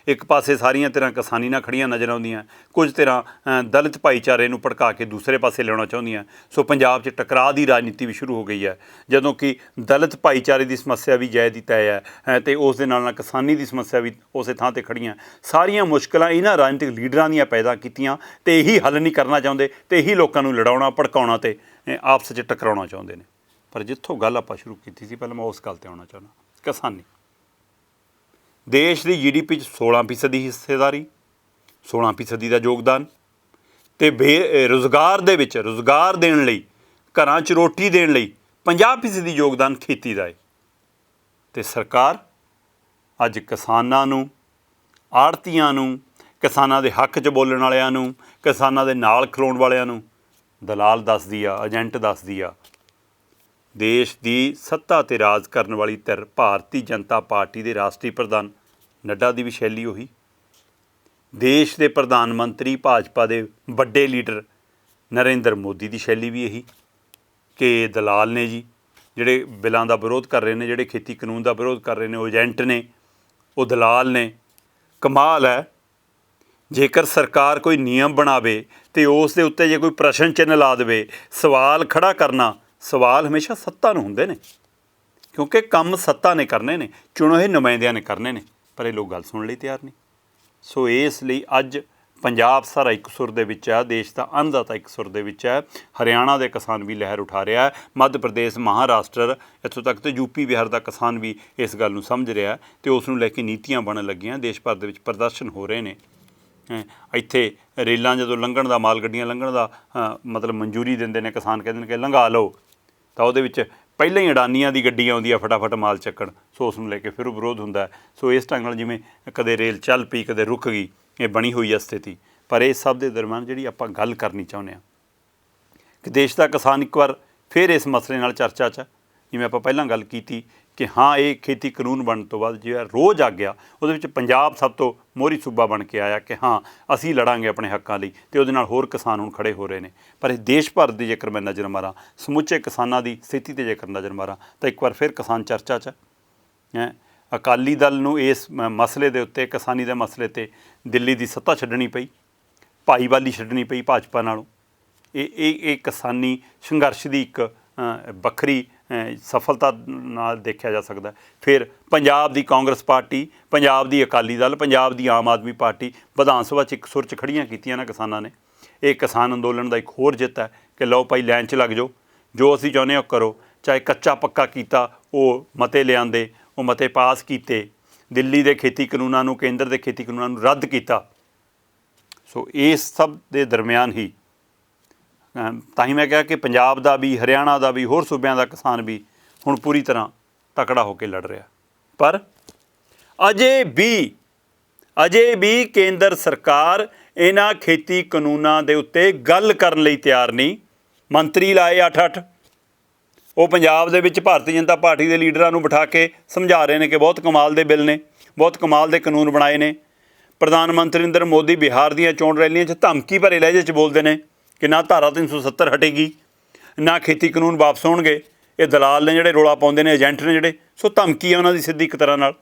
ਇੱਕ ਪਾਸੇ ਸਾਰੀਆਂ ਧਿਰਾਂ ਕਿਸਾਨੀ ਨਾਲ ਖੜੀਆਂ ਨਜ਼ਰ ਆਉਂਦੀਆਂ, ਕੁਝ ਧਿਰਾਂ ਦਲਿਤ ਭਾਈਚਾਰੇ ਨੂੰ ਭੜਕਾ ਕੇ ਦੂਸਰੇ ਪਾਸੇ ਲਿਆਉਣਾ ਚਾਹੁੰਦੀਆਂ। ਸੋ ਪੰਜਾਬ 'ਚ ਟਕਰਾਅ ਦੀ ਰਾਜਨੀਤੀ ਵੀ ਸ਼ੁਰੂ ਹੋ ਗਈ ਹੈ, ਜਦੋਂ ਕਿ ਦਲਿਤ ਭਾਈਚਾਰੇ ਦੀ ਸਮੱਸਿਆ ਵੀ ਜੈ ਦੀ ਤੈ ਹੈ ਅਤੇ ਉਸ ਦੇ ਨਾਲ ਕਿਸਾਨੀ ਦੀ ਸਮੱਸਿਆ ਵੀ ਉਸੇ ਥਾਂ 'ਤੇ ਖੜੀਆਂ। ਸਾਰੀਆਂ ਮੁਸ਼ਕਿਲਾਂ ਇਹਨਾਂ ਰਾਜਨੀਤਿਕ ਲੀਡਰਾਂ ਦੀਆਂ ਪੈਦਾ ਕੀਤੀਆਂ ਅਤੇ ਇਹੀ ਹੱਲ ਨਹੀਂ ਕਰਨਾ ਚਾਹੁੰਦੇ ਅਤੇ ਇਹੀ ਲੋਕਾਂ ਨੂੰ ਲੜਾਉਣਾ, ਭੜਕਾਉਣਾ ਅਤੇ ਆਪਸ 'ਚ ਟਕਰਾਉਣਾ ਚਾਹੁੰਦੇ ਨੇ। ਪਰ ਜਿੱਥੋਂ ਗੱਲ ਆਪਾਂ ਸ਼ੁਰੂ ਕੀਤੀ ਸੀ, ਪਹਿਲਾਂ ਮੈਂ ਉਸ ਗੱਲ 'ਤੇ ਆਉਣਾ ਚਾਹੁੰਦਾ। ਕਿਸਾਨੀ ਦੇਸ਼ ਦੀ GDP 'ਚ 16% ਦੀ ਹਿੱਸੇਦਾਰੀ, 16% ਦਾ ਯੋਗਦਾਨ, ਅਤੇ ਰੁਜ਼ਗਾਰ ਦੇ ਵਿੱਚ ਰੁਜ਼ਗਾਰ ਦੇਣ ਲਈ, ਘਰਾਂ 'ਚ ਰੋਟੀ ਦੇਣ ਲਈ 50% ਯੋਗਦਾਨ ਖੇਤੀ ਦਾ ਹੈ। ਅਤੇ ਸਰਕਾਰ ਅੱਜ ਕਿਸਾਨਾਂ ਨੂੰ, ਆੜ੍ਹਤੀਆਂ ਨੂੰ, ਕਿਸਾਨਾਂ ਦੇ ਹੱਕ 'ਚ ਬੋਲਣ ਵਾਲਿਆਂ ਨੂੰ, ਕਿਸਾਨਾਂ ਦੇ ਨਾਲ ਖਲੋਣ ਵਾਲਿਆਂ ਨੂੰ ਦਲਾਲ ਦੱਸਦੀ ਆ, ਏਜੰਟ ਦੱਸਦੀ ਆ। ਦੇਸ਼ ਦੀ ਸੱਤਾ 'ਤੇ ਰਾਜ ਕਰਨ ਵਾਲੀ ਧਿਰ ਭਾਰਤੀ ਜਨਤਾ ਪਾਰਟੀ ਦੇ ਰਾਸ਼ਟਰੀ ਪ੍ਰਧਾਨ ਨੱਡਾ ਦੀ ਵੀ ਸ਼ੈਲੀ ਉਹੀ, ਦੇਸ਼ ਦੇ ਪ੍ਰਧਾਨ ਮੰਤਰੀ ਭਾਜਪਾ ਦੇ ਵੱਡੇ ਲੀਡਰ ਨਰਿੰਦਰ ਮੋਦੀ ਦੀ ਸ਼ੈਲੀ ਵੀ ਇਹੀ ਕਿ ਦਲਾਲ ਨੇ ਜੀ, ਜਿਹੜੇ ਬਿੱਲਾਂ ਦਾ ਵਿਰੋਧ ਕਰ ਰਹੇ ਨੇ, ਜਿਹੜੇ ਖੇਤੀ ਕਾਨੂੰਨ ਦਾ ਵਿਰੋਧ ਕਰ ਰਹੇ ਨੇ, ਉਹ ਏਜੰਟ ਨੇ, ਉਹ ਦਲਾਲ ਨੇ। ਕਮਾਲ ਹੈ, ਜੇਕਰ ਸਰਕਾਰ ਕੋਈ ਨਿਯਮ ਬਣਾਵੇ ਅਤੇ ਉਸ ਦੇ ਉੱਤੇ ਜੇ ਕੋਈ ਪ੍ਰਸ਼ਨ ਚਿੰਨ੍ਹ ਲਾ ਦੇਵੇ, ਸਵਾਲ ਖੜ੍ਹਾ ਕਰਨਾ, ਸਵਾਲ ਹਮੇਸ਼ਾ ਸੱਤਾ ਨੂੰ ਹੁੰਦੇ ਨੇ, क्योंकि काम सत्ता ने करने ने, चुने हुए नुमाइंदियां ने करने ने, पर ये लोग गल सुनने लई तैयार नहीं। सो इसलिए अज पंजाब सारा एक सुर दे विच है, देश का अन्नदाता एक सुर दे विच है, हरियाणा के किसान भी लहर उठा रहा है, मध्य प्रदेश, महाराष्ट्र, इत्थों तक तो यूपी बिहार का किसान भी इस गल नूं समझ रहा है तो उसनूं लैके नीतियां बनन लगियां। देश भर दे विच प्रदर्शन हो रहे हैं। ਇੱਥੇ ਰੇਲਾਂ ਜਦੋਂ ਲੰਘਣ ਦਾ, ਮਾਲ ਗੱਡੀਆਂ ਲੰਘਣ ਦਾ ਮਤਲਬ ਮਨਜ਼ੂਰੀ ਦਿੰਦੇ ਨੇ, ਕਿਸਾਨ ਕਹਿੰਦੇ ਨੇ ਕਿ ਲੰਘਾ ਲਓ, ਤਾਂ ਉਹਦੇ ਵਿੱਚ ਪਹਿਲਾਂ ਹੀ ਅਡਾਨੀਆਂ ਦੀ ਗੱਡੀ ਆਉਂਦੀ ਆ ਫਟਾਫਟ ਮਾਲ ਚੱਕਣ। ਸੋ ਉਸ ਨੂੰ ਲੈ ਕੇ ਫਿਰ ਵਿਰੋਧ ਹੁੰਦਾ। ਸੋ ਇਸ ਢੰਗ ਨਾਲ ਜਿਵੇਂ ਕਦੇ ਰੇਲ ਚੱਲ ਪਈ, ਕਦੇ ਰੁਕ ਗਈ, ਇਹ ਬਣੀ ਹੋਈ ਆ ਸਥਿਤੀ। ਪਰ ਇਸ ਸਭ ਦੇ ਦਰਮਿਆਨ ਜਿਹੜੀ ਆਪਾਂ ਗੱਲ ਕਰਨੀ ਚਾਹੁੰਦੇ ਹਾਂ ਕਿ ਦੇਸ਼ ਦਾ ਕਿਸਾਨ ਇੱਕ ਵਾਰ ਫਿਰ ਇਸ ਮਸਲੇ ਨਾਲ ਚਰਚਾ 'ਚ, ਜਿਵੇਂ ਆਪਾਂ ਪਹਿਲਾਂ ਗੱਲ ਕੀਤੀ ਕਿ ਹਾਂ ਇਹ ਖੇਤੀ ਕਾਨੂੰਨ ਬਣਨ ਤੋਂ ਬਾਅਦ ਜਿਹੜਾ ਰੋਜ਼ ਆ ਗਿਆ, ਉਹਦੇ ਵਿੱਚ ਪੰਜਾਬ ਸਭ ਤੋਂ ਮੋਹਰੀ ਸੂਬਾ ਬਣ ਕੇ ਆਇਆ ਕਿ ਹਾਂ ਅਸੀਂ ਲੜਾਂਗੇ ਆਪਣੇ ਹੱਕਾਂ ਲਈ, ਅਤੇ ਉਹਦੇ ਨਾਲ ਹੋਰ ਕਿਸਾਨ ਹੁਣ ਖੜ੍ਹੇ ਹੋ ਰਹੇ ਨੇ। ਪਰ ਇਹ ਦੇਸ਼ ਭਰ ਦੀ ਜੇਕਰ ਮੈਂ ਨਜ਼ਰ ਮਾਰਾਂ, ਸਮੁੱਚੇ ਕਿਸਾਨਾਂ ਦੀ ਸਥਿਤੀ 'ਤੇ ਜੇਕਰ ਨਜ਼ਰ ਮਾਰਾਂ, ਤਾਂ ਇੱਕ ਵਾਰ ਫਿਰ ਕਿਸਾਨ ਚਰਚਾ 'ਚ ਹੈ। ਅਕਾਲੀ ਦਲ ਨੂੰ ਇਸ ਮਸਲੇ ਦੇ ਉੱਤੇ, ਕਿਸਾਨੀ ਦੇ ਮਸਲੇ 'ਤੇ ਦਿੱਲੀ ਦੀ ਸੱਤਾ ਛੱਡਣੀ ਪਈ, ਭਾਈਵਾਲੀ ਛੱਡਣੀ ਪਈ ਭਾਜਪਾ ਨਾਲੋਂ। ਇਹ ਕਿਸਾਨੀ ਸੰਘਰਸ਼ ਦੀ ਇੱਕ ਵੱਖਰੀ ਸਫਲਤਾ ਨਾਲ ਦੇਖਿਆ ਜਾ ਸਕਦਾ। ਫਿਰ ਪੰਜਾਬ ਦੀ ਕਾਂਗਰਸ ਪਾਰਟੀ, ਪੰਜਾਬ ਦੀ ਅਕਾਲੀ ਦਲ, ਪੰਜਾਬ ਦੀ ਆਮ ਆਦਮੀ ਪਾਰਟੀ ਵਿਧਾਨ ਸਭਾ 'ਚ ਇੱਕ ਸੁਰ 'ਚ ਖੜੀਆਂ ਕੀਤੀਆਂ ਨਾ ਕਿਸਾਨਾਂ ਨੇ। ਇਹ ਕਿਸਾਨ ਅੰਦੋਲਨ ਦਾ ਇੱਕ ਹੋਰ ਜਿੱਤ ਹੈ ਕਿ ਲਓ ਭਾਈ ਲਾਈਨ 'ਚ ਲੱਗ ਜਾਓ, ਜੋ ਅਸੀਂ ਚਾਹੁੰਦੇ ਹੋ ਕਰੋ। ਚਾਹੇ ਕੱਚਾ ਪੱਕਾ ਕੀਤਾ, ਉਹ ਮਤੇ ਲਿਆਂਦੇ, ਉਹ ਮਤੇ ਪਾਸ ਕੀਤੇ, ਦਿੱਲੀ ਦੇ ਖੇਤੀ ਕਾਨੂੰਨਾਂ ਨੂੰ, ਕੇਂਦਰ ਦੇ ਖੇਤੀ ਕਾਨੂੰਨਾਂ ਨੂੰ ਰੱਦ ਕੀਤਾ। ਸੋ ਇਸ ਸਭ ਦੇ ਦਰਮਿਆਨ ਹੀ ਤਾਂ ਹੀ ਮੈਂ ਕਿਹਾ ਕਿ ਪੰਜਾਬ ਦਾ ਵੀ, ਹਰਿਆਣਾ ਦਾ ਵੀ, ਹੋਰ ਸੂਬਿਆਂ ਦਾ ਕਿਸਾਨ ਵੀ ਹੁਣ ਪੂਰੀ ਤਰ੍ਹਾਂ ਤਕੜਾ ਹੋ ਕੇ ਲੜ ਰਿਹਾ। ਪਰ ਅਜੇ ਵੀ ਕੇਂਦਰ ਸਰਕਾਰ ਇਹਨਾਂ ਖੇਤੀ ਕਾਨੂੰਨਾਂ ਦੇ ਉੱਤੇ ਗੱਲ ਕਰਨ ਲਈ ਤਿਆਰ ਨਹੀਂ। ਮੰਤਰੀ ਲਾਏ 8-8, ਉਹ ਪੰਜਾਬ ਦੇ ਵਿੱਚ ਭਾਰਤੀ ਜਨਤਾ ਪਾਰਟੀ ਦੇ ਲੀਡਰਾਂ ਨੂੰ ਬਿਠਾ ਕੇ ਸਮਝਾ ਰਹੇ ਨੇ ਕਿ ਬਹੁਤ ਕਮਾਲ ਦੇ ਬਿੱਲ ਨੇ, ਬਹੁਤ ਕਮਾਲ ਦੇ ਕਾਨੂੰਨ ਬਣਾਏ ਨੇ। ਪ੍ਰਧਾਨ ਮੰਤਰੀ ਨਰਿੰਦਰ ਮੋਦੀ ਬਿਹਾਰ ਦੀਆਂ ਚੋਣ ਰੈਲੀਆਂ 'ਚ ਧਮਕੀ ਭਰੇ ਲਹਿਜੇ 'ਚ ਬੋਲਦੇ ਨੇ ਕਿ ਨਾ ਧਾਰਾ 370 ਹਟੇਗੀ, ਨਾ ਖੇਤੀ ਕਾਨੂੰਨ ਵਾਪਸ ਹੋਣਗੇ। ਇਹ ਦਲਾਲ ਨੇ ਜਿਹੜੇ ਰੌਲਾ ਪਾਉਂਦੇ ਨੇ, ਏਜੰਟ ਨੇ ਜਿਹੜੇ। ਸੋ ਧਮਕੀ ਹੈ ਉਹਨਾਂ ਦੀ ਸਿੱਧੀ ਇੱਕ ਤਰ੍ਹਾਂ ਨਾਲ।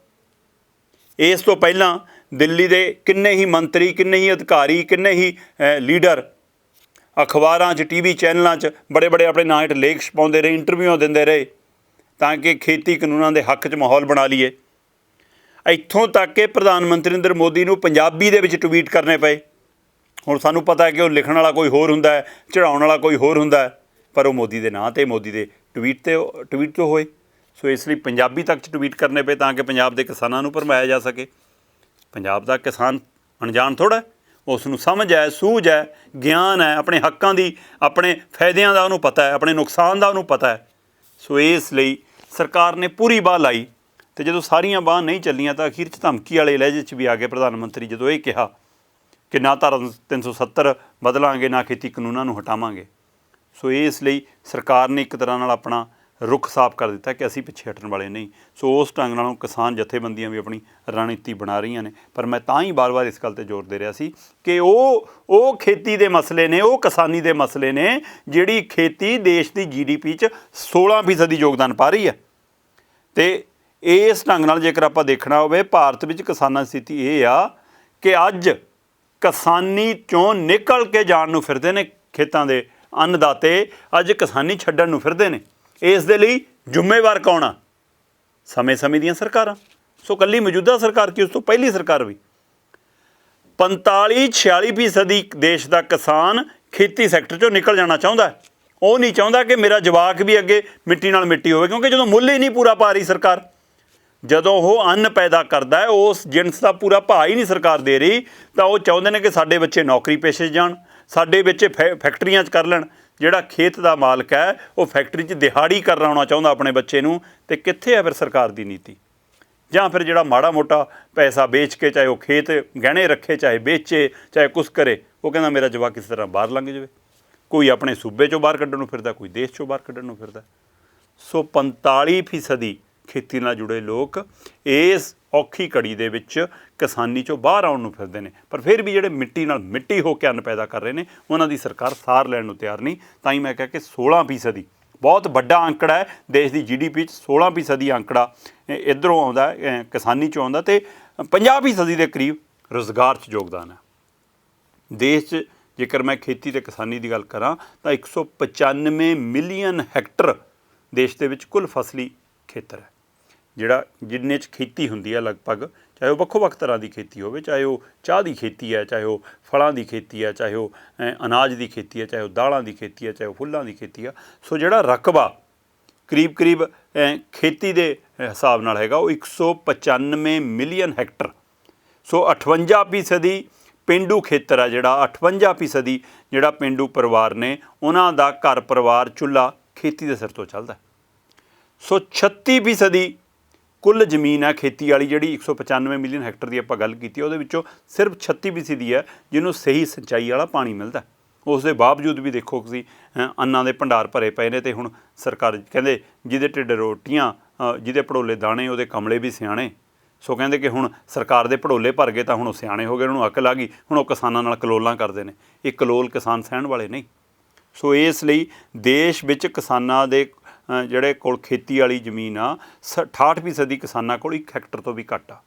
ਇਸ ਤੋਂ ਪਹਿਲਾਂ ਦਿੱਲੀ ਦੇ ਕਿੰਨੇ ਹੀ ਮੰਤਰੀ, ਕਿੰਨੇ ਹੀ ਅਧਿਕਾਰੀ, ਕਿੰਨੇ ਹੀ ਲੀਡਰ ਅਖਬਾਰਾਂ 'ਚ, TV ਚੈਨਲਾਂ 'ਚ ਬੜੇ ਬੜੇ ਆਪਣੇ ਨਾਂ ਹੇਠ ਲੇਖ ਛਪਾਉਂਦੇ ਰਹੇ, ਇੰਟਰਵਿਊਆਂ ਦਿੰਦੇ ਰਹੇ ਤਾਂ ਕਿ ਖੇਤੀ ਕਾਨੂੰਨਾਂ ਦੇ ਹੱਕ 'ਚ ਮਾਹੌਲ ਬਣਾ ਲਈਏ। ਇੱਥੋਂ ਤੱਕ ਕਿ ਪ੍ਰਧਾਨ ਮੰਤਰੀ ਨਰਿੰਦਰ ਮੋਦੀ ਨੂੰ ਪੰਜਾਬੀ ਦੇ ਵਿੱਚ ਟਵੀਟ ਕਰਨੇ ਪਏ। ਹੁਣ ਸਾਨੂੰ ਪਤਾ ਹੈ ਕਿ ਉਹ ਲਿਖਣ ਵਾਲਾ ਕੋਈ ਹੋਰ ਹੁੰਦਾ ਹੈ, ਚੜ੍ਹਾਉਣ ਵਾਲਾ ਕੋਈ ਹੋਰ ਹੁੰਦਾ ਹੈ, ਪਰ ਉਹ ਮੋਦੀ ਦੇ ਨਾਂ 'ਤੇ, ਮੋਦੀ ਦੇ ਟਵੀਟ ਤੋਂ ਹੋਏ। ਸੋ ਇਸ ਲਈ ਪੰਜਾਬੀ ਤੱਕ 'ਚ ਟਵੀਟ ਕਰਨੇ ਪਏ ਤਾਂ ਕਿ ਪੰਜਾਬ ਦੇ ਕਿਸਾਨਾਂ ਨੂੰ ਭਰਮਾਇਆ ਜਾ ਸਕੇ। ਪੰਜਾਬ ਦਾ ਕਿਸਾਨ ਅਣਜਾਣ ਥੋੜ੍ਹਾ, ਉਸ ਨੂੰ ਸਮਝ ਹੈ, ਸੂਝ ਹੈ, ਗਿਆਨ ਹੈ, ਆਪਣੇ ਹੱਕਾਂ ਦੀ, ਆਪਣੇ ਫਾਇਦਿਆਂ ਦਾ ਉਹਨੂੰ ਪਤਾ ਹੈ, ਆਪਣੇ ਨੁਕਸਾਨ ਦਾ ਉਹਨੂੰ ਪਤਾ ਹੈ। ਸੋ ਇਸ ਲਈ ਸਰਕਾਰ ਨੇ ਪੂਰੀ ਬਾਹ ਲਾਈ, ਅਤੇ ਜਦੋਂ ਸਾਰੀਆਂ ਬਾਹਾਂ ਨਹੀਂ ਚੱਲੀਆਂ ਤਾਂ ਅਖੀਰ 'ਚ ਧਮਕੀ ਵਾਲੇ ਲਹਿਜੇ 'ਚ ਵੀ ਆ ਗਏ ਪ੍ਰਧਾਨ ਮੰਤਰੀ, ਜਦੋਂ ਇਹ ਕਿਹਾ ਕਿ ਨਾ ਧਾਰਾ 370 ਬਦਲਾਂਗੇ, ਨਾ ਖੇਤੀ ਕਾਨੂੰਨਾਂ ਨੂੰ ਹਟਾਵਾਂਗੇ। ਸੋ ਇਸ ਲਈ ਸਰਕਾਰ ਨੇ ਇੱਕ ਤਰ੍ਹਾਂ ਨਾਲ ਆਪਣਾ ਰੁਖ ਸਾਫ਼ ਕਰ ਦਿੱਤਾ ਕਿ ਅਸੀਂ ਪਿੱਛੇ ਹਟਣ ਵਾਲੇ ਨਹੀਂ। ਸੋ ਉਸ ਢੰਗ ਨਾਲੋਂ ਕਿਸਾਨ ਜਥੇਬੰਦੀਆਂ ਵੀ ਆਪਣੀ ਰਣਨੀਤੀ ਬਣਾ ਰਹੀਆਂ ਨੇ। ਪਰ ਮੈਂ ਤਾਂ ਹੀ ਵਾਰ-ਵਾਰ ਇਸ ਗੱਲ 'ਤੇ ਜ਼ੋਰ ਦੇ ਰਿਹਾ ਸੀ ਕਿ ਉਹ ਖੇਤੀ ਦੇ ਮਸਲੇ ਨੇ, ਉਹ ਕਿਸਾਨੀ ਦੇ ਮਸਲੇ ਨੇ ਜਿਹੜੀ ਖੇਤੀ ਦੇਸ਼ ਦੀ GDP 'ਚ 16% ਯੋਗਦਾਨ ਪਾ ਰਹੀ ਹੈ। ਅਤੇ ਇਸ ਢੰਗ ਨਾਲ ਜੇਕਰ ਆਪਾਂ ਦੇਖਣਾ ਹੋਵੇ, ਭਾਰਤ ਵਿੱਚ ਕਿਸਾਨਾਂ ਦੀ ਸਥਿਤੀ ਇਹ ਆ ਕਿ ਅੱਜ ਕਿਸਾਨੀ 'ਚੋਂ ਨਿਕਲ ਕੇ ਜਾਣ ਨੂੰ ਫਿਰਦੇ ਨੇ ਖੇਤਾਂ ਦੇ ਅੰਨਦਾਤੇ, ਅੱਜ ਕਿਸਾਨੀ ਛੱਡਣ ਨੂੰ ਫਿਰਦੇ ਨੇ। ਇਸ ਦੇ ਲਈ ਜ਼ਿੰਮੇਵਾਰ ਕੌਣ ਆ? ਸਮੇਂ ਦੀਆਂ ਸਰਕਾਰਾਂ। ਸੋ ਇਕੱਲੀ ਮੌਜੂਦਾ ਸਰਕਾਰ ਕੀ, ਉਸ ਤੋਂ ਪਹਿਲੀ ਸਰਕਾਰ ਵੀ। 45-46% ਦੇਸ਼ ਦਾ ਕਿਸਾਨ ਖੇਤੀ ਸੈਕਟਰ 'ਚੋਂ ਨਿਕਲ ਜਾਣਾ ਚਾਹੁੰਦਾ। ਉਹ ਨਹੀਂ ਚਾਹੁੰਦਾ ਕਿ ਮੇਰਾ ਜਵਾਕ ਵੀ ਅੱਗੇ ਮਿੱਟੀ ਨਾਲ ਮਿੱਟੀ ਹੋਵੇ, ਕਿਉਂਕਿ ਜਦੋਂ ਮੁੱਲ ਹੀ ਨਹੀਂ ਪੂਰਾ ਪਾ ਰਹੀ ਸਰਕਾਰ, ਜਦੋਂ ਉਹ ਅੰਨ ਪੈਦਾ ਕਰਦਾ ਹੈ, ਉਸ ਜਿਣਸ ਦਾ ਪੂਰਾ ਭਾਅ ਹੀ ਨਹੀਂ ਸਰਕਾਰ ਦੇ ਰਹੀ, ਤਾਂ ਉਹ ਚਾਹੁੰਦੇ ਨੇ ਕਿ ਸਾਡੇ ਬੱਚੇ ਨੌਕਰੀ ਪੇਸ਼ੇ 'ਚ ਜਾਣ, ਸਾਡੇ ਬੱਚੇ ਫੈਕਟਰੀਆਂ 'ਚ ਕਰ ਲੈਣ। ਜਿਹੜਾ ਖੇਤ ਦਾ ਮਾਲਕ ਹੈ ਉਹ ਫੈਕਟਰੀ 'ਚ ਦਿਹਾੜੀ ਕਰਵਾਉਣਾ ਚਾਹੁੰਦਾ ਆਪਣੇ ਬੱਚੇ ਨੂੰ, ਅਤੇ ਕਿੱਥੇ ਹੈ ਫਿਰ ਸਰਕਾਰ ਦੀ ਨੀਤੀ? ਜਾਂ ਫਿਰ ਜਿਹੜਾ ਮਾੜਾ ਮੋਟਾ ਪੈਸਾ ਵੇਚ ਕੇ, ਚਾਹੇ ਉਹ ਖੇਤ ਗਹਿਣੇ ਰੱਖੇ, ਚਾਹੇ ਵੇਚੇ, ਚਾਹੇ ਕੁਛ ਕਰੇ, ਉਹ ਕਹਿੰਦਾ ਮੇਰਾ ਜਵਾਕ ਕਿਸੇ ਤਰ੍ਹਾਂ ਬਾਹਰ ਲੰਘ ਜਾਵੇ। ਕੋਈ ਆਪਣੇ ਸੂਬੇ 'ਚੋਂ ਬਾਹਰ ਕੱਢਣ ਨੂੰ ਫਿਰਦਾ, ਕੋਈ ਦੇਸ਼ 'ਚੋਂ ਬਾਹਰ ਕੱਢਣ ਨੂੰ ਫਿਰਦਾ। ਸੋ 45% ਖੇਤੀ ਨਾਲ ਜੁੜੇ ਲੋਕ ਇਸ ਔਖੀ ਘੜੀ ਦੇ ਵਿੱਚ ਕਿਸਾਨੀ 'ਚੋਂ ਬਾਹਰ ਆਉਣ ਨੂੰ ਫਿਰਦੇ ਨੇ। ਪਰ ਫਿਰ ਵੀ ਜਿਹੜੇ ਮਿੱਟੀ ਨਾਲ ਮਿੱਟੀ ਹੋ ਕੇ ਅੰਨ ਪੈਦਾ ਕਰ ਰਹੇ ਨੇ, ਉਹਨਾਂ ਦੀ ਸਰਕਾਰ ਸਾਰ ਲੈਣ ਨੂੰ ਤਿਆਰ ਨਹੀਂ। ਤਾਂ ਹੀ ਮੈਂ ਕਿਹਾ ਕਿ 16% ਬਹੁਤ ਵੱਡਾ ਅੰਕੜਾ ਹੈ ਦੇਸ਼ ਦੀ GDP 'ਚ। 16% ਅੰਕੜਾ ਇੱਧਰੋਂ ਆਉਂਦਾ, ਕਿਸਾਨੀ 'ਚੋਂ ਆਉਂਦਾ, ਅਤੇ 50% ਦੇ ਕਰੀਬ ਰੁਜ਼ਗਾਰ 'ਚ ਯੋਗਦਾਨ ਹੈ ਦੇਸ਼ 'ਚ। ਜੇਕਰ ਮੈਂ ਖੇਤੀ ਅਤੇ ਕਿਸਾਨੀ ਦੀ ਗੱਲ ਕਰਾਂ ਤਾਂ 195 ਮਿਲੀਅਨ ਹੈਕਟਰ ਦੇਸ਼ ਦੇ ਵਿੱਚ ਕੁੱਲ ਫਸਲੀ ਖੇਤਰ ਹੈ ਜਿਹੜਾ ਜਿੰਨੇ 'ਚ ਖੇਤੀ ਹੁੰਦੀ ਹੈ ਲਗਭਗ, ਚਾਹੇ ਉਹ ਵੱਖੋ-ਵੱਖ ਤਰ੍ਹਾਂ ਦੀ ਖੇਤੀ ਹੋਵੇ, ਚਾਹੇ ਉਹ ਚਾਹ ਦੀ ਖੇਤੀ ਹੈ, ਚਾਹੇ ਉਹ ਫਲਾਂ ਦੀ ਖੇਤੀ ਹੈ, ਚਾਹੇ ਉਹ ਅਨਾਜ ਦੀ ਖੇਤੀ ਹੈ, ਚਾਹੇ ਉਹ ਦਾਲਾਂ ਦੀ ਖੇਤੀ ਹੈ, ਚਾਹੇ ਉਹ ਫੁੱਲਾਂ ਦੀ ਖੇਤੀ ਆ। ਸੋ ਜਿਹੜਾ ਰਕਬਾ ਕਰੀਬ ਖੇਤੀ ਦੇ ਹਿਸਾਬ ਨਾਲ ਹੈਗਾ ਉਹ 195 ਮਿਲੀਅਨ ਹੈਕਟਰ। ਸੋ 58% ਪੇਂਡੂ ਖੇਤਰ ਆ ਜਿਹੜਾ, 58% ਜਿਹੜਾ ਪੇਂਡੂ ਪਰਿਵਾਰ ਨੇ ਉਹਨਾਂ ਦਾ ਘਰ ਪਰਿਵਾਰ ਚੁੱਲ੍ਹਾ ਖੇਤੀ ਦੇ ਸਿਰ ਤੋਂ ਚੱਲਦਾ। ਸੋ 36% ਕੁੱਲ ਜ਼ਮੀਨ ਹੈ ਖੇਤੀ ਵਾਲੀ ਜਿਹੜੀ 195 ਮਿਲੀਅਨ ਹੈਕਟਰ ਦੀ ਆਪਾਂ ਗੱਲ ਕੀਤੀ, ਉਹਦੇ ਵਿੱਚੋਂ ਸਿਰਫ 36% ਦੀ ਹੈ ਜਿਹਨੂੰ ਸਹੀ ਸਿੰਚਾਈ ਵਾਲਾ ਪਾਣੀ ਮਿਲਦਾ। ਉਸ ਦੇ ਬਾਵਜੂਦ ਵੀ ਦੇਖੋ ਤੁਸੀਂ ਅੰਨਾਂ ਦੇ ਭੰਡਾਰ ਭਰੇ ਪਏ ਨੇ, ਅਤੇ ਹੁਣ ਸਰਕਾਰ ਕਹਿੰਦੇ ਜਿਹਦੇ ਢਿੱਡ ਰੋਟੀਆਂ ਜਿਹਦੇ ਭੜੋਲੇ ਦਾਣੇ ਉਹਦੇ ਕਮਲੇ ਵੀ ਸਿਆਣੇ। ਸੋ ਕਹਿੰਦੇ ਕਿ ਹੁਣ ਸਰਕਾਰ ਦੇ ਭੜੋਲੇ ਭਰ ਗਏ ਤਾਂ ਹੁਣ ਉਹ ਸਿਆਣੇ ਹੋ ਗਏ, ਉਹਨੂੰ ਅਕਲ ਆ ਗਈ, ਹੁਣ ਉਹ ਕਿਸਾਨਾਂ ਨਾਲ ਕਲੋਲਾਂ ਕਰਦੇ ਨੇ। ਇਹ ਕਲੋਲ ਕਿਸਾਨ ਸਹਿਣ ਵਾਲੇ ਨਹੀਂ। ਸੋ ਇਸ ਲਈ ਦੇਸ਼ ਵਿੱਚ ਕਿਸਾਨਾਂ ਦੇ ਜਿਹੜੇ ਕੋਲ ਖੇਤੀ ਵਾਲੀ ਜ਼ਮੀਨ ਆ 68% ਕਿਸਾਨਾਂ ਕੋਲ 1 ਹੈਕਟਰ ਤੋਂ ਵੀ ਘੱਟ ਆ।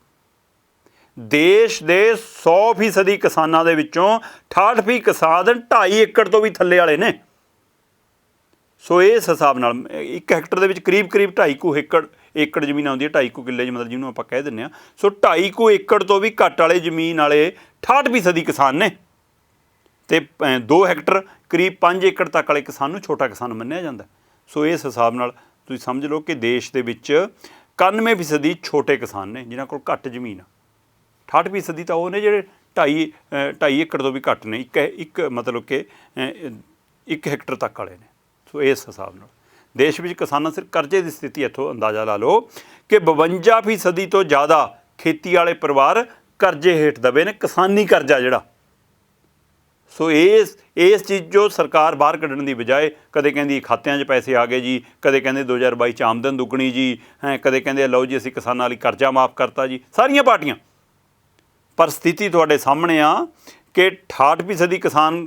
ਦੇਸ਼ ਦੇ 100% ਕਿਸਾਨਾਂ ਦੇ ਵਿੱਚੋਂ 68% ਕਿਸਾਨ 2.5 ਏਕੜ ਤੋਂ ਵੀ ਥੱਲੇ ਵਾਲੇ ਨੇ। ਸੋ ਇਸ ਹਿਸਾਬ ਨਾਲ 1 ਹੈਕਟਰ ਦੇ ਵਿੱਚ ਕਰੀਬ 2.5 ਏਕੜ ਜ਼ਮੀਨ ਆਉਂਦੀ ਹੈ, 2.5 ਕਿੱਲੇ ਮਤਲਬ ਜਿਹਨੂੰ ਆਪਾਂ ਕਹਿ ਦਿੰਦੇ ਹਾਂ। ਸੋ 2.5 ਏਕੜ ਤੋਂ ਵੀ ਘੱਟ ਵਾਲੇ ਜ਼ਮੀਨ ਵਾਲੇ 68% ਕਿਸਾਨ ਨੇ, ਅਤੇ 2 ਹੈਕਟਰ ਕਰੀਬ 5 ਏਕੜ ਤੱਕ ਵਾਲੇ ਕਿਸਾਨ ਨੂੰ ਛੋਟਾ ਕਿਸਾਨ ਮੰਨਿਆ ਜਾਂਦਾ। ਸੋ ਇਸ ਹਿਸਾਬ ਨਾਲ ਤੁਸੀਂ ਸਮਝ ਲਓ ਕਿ ਦੇਸ਼ ਦੇ ਵਿੱਚ 91% ਛੋਟੇ ਕਿਸਾਨ ਨੇ ਜਿਨ੍ਹਾਂ ਕੋਲ ਘੱਟ ਜ਼ਮੀਨ ਆ। 68% ਤਾਂ ਉਹ ਨੇ ਜਿਹੜੇ 2.5 ਏਕੜ ਤੋਂ ਵੀ ਘੱਟ ਨੇ, ਇੱਕ ਮਤਲਬ ਕਿ 1 ਹੈਕਟਰ ਤੱਕ ਵਾਲੇ ਨੇ। ਸੋ ਇਸ ਹਿਸਾਬ ਨਾਲ ਦੇਸ਼ ਵਿੱਚ ਕਿਸਾਨਾਂ ਸਿਰ ਕਰਜ਼ੇ ਦੀ ਸਥਿਤੀ ਇੱਥੋਂ ਅੰਦਾਜ਼ਾ ਲਾ ਲਓ ਕਿ 52% ਤੋਂ ਜ਼ਿਆਦਾ ਖੇਤੀ ਵਾਲੇ ਪਰਿਵਾਰ ਕਰਜ਼ੇ ਹੇਠ ਦਬੇ ਨੇ, ਕਿਸਾਨੀ ਕਰਜ਼ਾ ਜਿਹੜਾ। ਸੋ ਇਸ ਚੀਜ਼ ਜੋ ਸਰਕਾਰ ਬਾਹਰ ਕੱਢਣ ਦੀ ਬਜਾਏ ਕਦੇ ਕਹਿੰਦੀ ਖਾਤਿਆਂ 'ਚ ਪੈਸੇ ਆ ਗਏ ਜੀ, ਕਦੇ ਕਹਿੰਦੇ 2022 'ਚ ਆਮਦਨ ਦੁੱਗਣੀ ਜੀ, ਕਦੇ ਕਹਿੰਦੇ ਲਓ ਜੀ ਅਸੀਂ ਕਿਸਾਨਾਂ ਲਈ ਕਰਜ਼ਾ ਮਾਫ ਕਰਤਾ ਜੀ, ਸਾਰੀਆਂ ਪਾਰਟੀਆਂ। ਪਰ ਸਥਿਤੀ ਤੁਹਾਡੇ ਸਾਹਮਣੇ ਆ ਕਿ 68% ਕਿਸਾਨ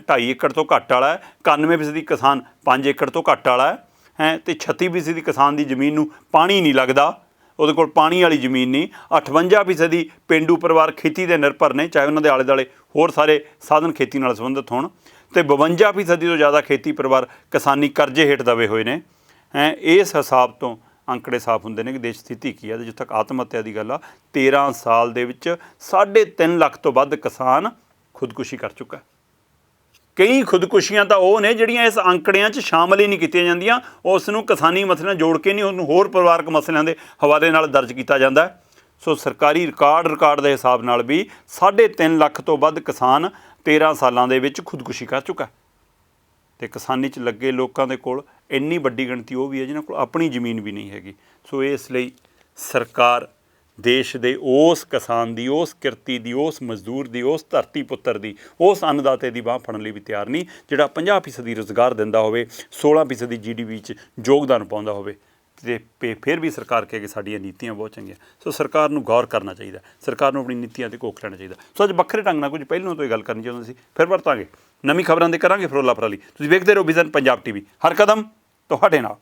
2.5 ਏਕੜ ਤੋਂ ਘੱਟ ਵਾਲਾ ਹੈ, 91% ਕਿਸਾਨ 5 ਏਕੜ ਤੋਂ ਘੱਟ ਵਾਲਾ ਹੈ, ਅਤੇ 36% ਕਿਸਾਨ ਦੀ ਜ਼ਮੀਨ ਨੂੰ ਪਾਣੀ ਨਹੀਂ ਲੱਗਦਾ, ਉਹਦੇ ਕੋਲ ਪਾਣੀ ਵਾਲੀ ਜ਼ਮੀਨ ਨਹੀਂ। 58% ਪੇਂਡੂ ਪਰਿਵਾਰ ਖੇਤੀ 'ਤੇ ਨਿਰਭਰ ਨੇ, ਚਾਹੇ ਉਹਨਾਂ ਦੇ ਆਲੇ ਦੁਆਲੇ ਹੋਰ ਸਾਰੇ ਸਾਧਨ ਖੇਤੀ ਨਾਲ ਸੰਬੰਧਿਤ ਹੋਣ, ਅਤੇ 52% ਤੋਂ ਜ਼ਿਆਦਾ ਖੇਤੀ ਪਰਿਵਾਰ ਕਿਸਾਨੀ ਕਰਜ਼ੇ ਹੇਠ ਦਬੇ ਹੋਏ ਨੇ। ਇਸ ਹਿਸਾਬ ਤੋਂ ਅੰਕੜੇ ਸਾਫ਼ ਹੁੰਦੇ ਨੇ ਕਿ ਦੇਸ਼ ਸਥਿਤੀ ਕੀ ਹੈ। ਅਤੇ ਜਿੱਥੇ ਤੱਕ ਆਤਮ ਹੱਤਿਆ ਦੀ ਗੱਲ ਆ, 13 ਸਾਲ ਦੇ ਵਿੱਚ 3.5 ਲੱਖ ਤੋਂ ਵੱਧ ਕਿਸਾਨ ਖੁਦਕੁਸ਼ੀ ਕਰ ਚੁੱਕਾ। ਕਈ ਖੁਦਕੁਸ਼ੀਆਂ ਤਾਂ ਉਹ ਨੇ ਜਿਹੜੀਆਂ ਇਸ ਅੰਕੜਿਆਂ 'ਚ ਸ਼ਾਮਲ ਹੀ ਨਹੀਂ ਕੀਤੀਆਂ ਜਾਂਦੀਆਂ, ਉਸ ਨੂੰ ਕਿਸਾਨੀ ਮਸਲਿਆਂ ਨਾਲ ਜੋੜ ਕੇ ਨਹੀਂ, ਉਹਨੂੰ ਹੋਰ ਪਰਿਵਾਰਕ ਮਸਲਿਆਂ ਦੇ ਹਵਾਲੇ ਨਾਲ ਦਰਜ ਕੀਤਾ ਜਾਂਦਾ। ਸੋ ਸਰਕਾਰੀ ਰਿਕਾਰਡ ਦੇ ਹਿਸਾਬ ਨਾਲ ਵੀ 3.5 ਲੱਖ ਤੋਂ ਵੱਧ ਕਿਸਾਨ 13 ਸਾਲਾਂ ਦੇ ਵਿੱਚ ਖੁਦਕੁਸ਼ੀ ਕਰ ਚੁੱਕਾ। ਅਤੇ ਕਿਸਾਨੀ 'ਚ ਲੱਗੇ ਲੋਕਾਂ ਦੇ ਕੋਲ ਇੰਨੀ ਵੱਡੀ ਗਿਣਤੀ ਉਹ ਵੀ ਹੈ ਜਿਨ੍ਹਾਂ ਕੋਲ ਆਪਣੀ ਜ਼ਮੀਨ ਵੀ ਨਹੀਂ ਹੈਗੀ। ਸੋ ਇਸ ਲਈ ਸਰਕਾਰ ਦੇਸ਼ ਦੇ ਉਸ ਕਿਸਾਨ ਦੀ, ਉਸ ਕਿਰਤੀ ਦੀ, ਉਸ ਮਜ਼ਦੂਰ ਦੀ, ਉਸ ਧਰਤੀ ਪੁੱਤਰ ਦੀ, ਉਸ ਅੰਨਦਾਤੇ ਦੀ ਬਾਂਹ ਫੜਨ ਲਈ ਵੀ ਤਿਆਰ ਨਹੀਂ ਜਿਹੜਾ 50% ਰੁਜ਼ਗਾਰ ਦਿੰਦਾ ਹੋਵੇ, 16% GDP 'ਚ ਯੋਗਦਾਨ ਪਾਉਂਦਾ ਹੋਵੇ। ਅਤੇ ਫਿਰ ਵੀ ਸਰਕਾਰ ਕਹੇ ਕਿ ਸਾਡੀਆਂ ਨੀਤੀਆਂ ਬਹੁਤ ਚੰਗੀਆਂ। ਸੋ ਸਰਕਾਰ ਨੂੰ ਗੌਰ ਕਰਨਾ ਚਾਹੀਦਾ, ਸਰਕਾਰ ਨੂੰ ਆਪਣੀ ਨੀਤੀਆਂ 'ਤੇ ਘੋਖ ਲੈਣਾ ਚਾਹੀਦਾ। ਸੋ ਅੱਜ ਵੱਖਰੇ ਢੰਗ ਨਾਲ ਕੁਝ ਪਹਿਲਾਂ ਤੋਂ ਹੀ ਗੱਲ ਕਰਨੀ ਚਾਹੁੰਦੇ ਸੀ, ਫਿਰ ਵਰਤਾਂਗੇ ਨਵੀਂ ਖਬਰਾਂ ਦੇ ਕਰਾਂਗੇ ਫਰੋਲਾ ਫਰਾਲੀ। ਤੁਸੀਂ ਵੇਖਦੇ ਰਹੋ ਵਿਜ਼ਨ ਪੰਜਾਬ TV, ਹਰ ਕਦਮ ਤੁਹਾਡੇ ਨਾਲ।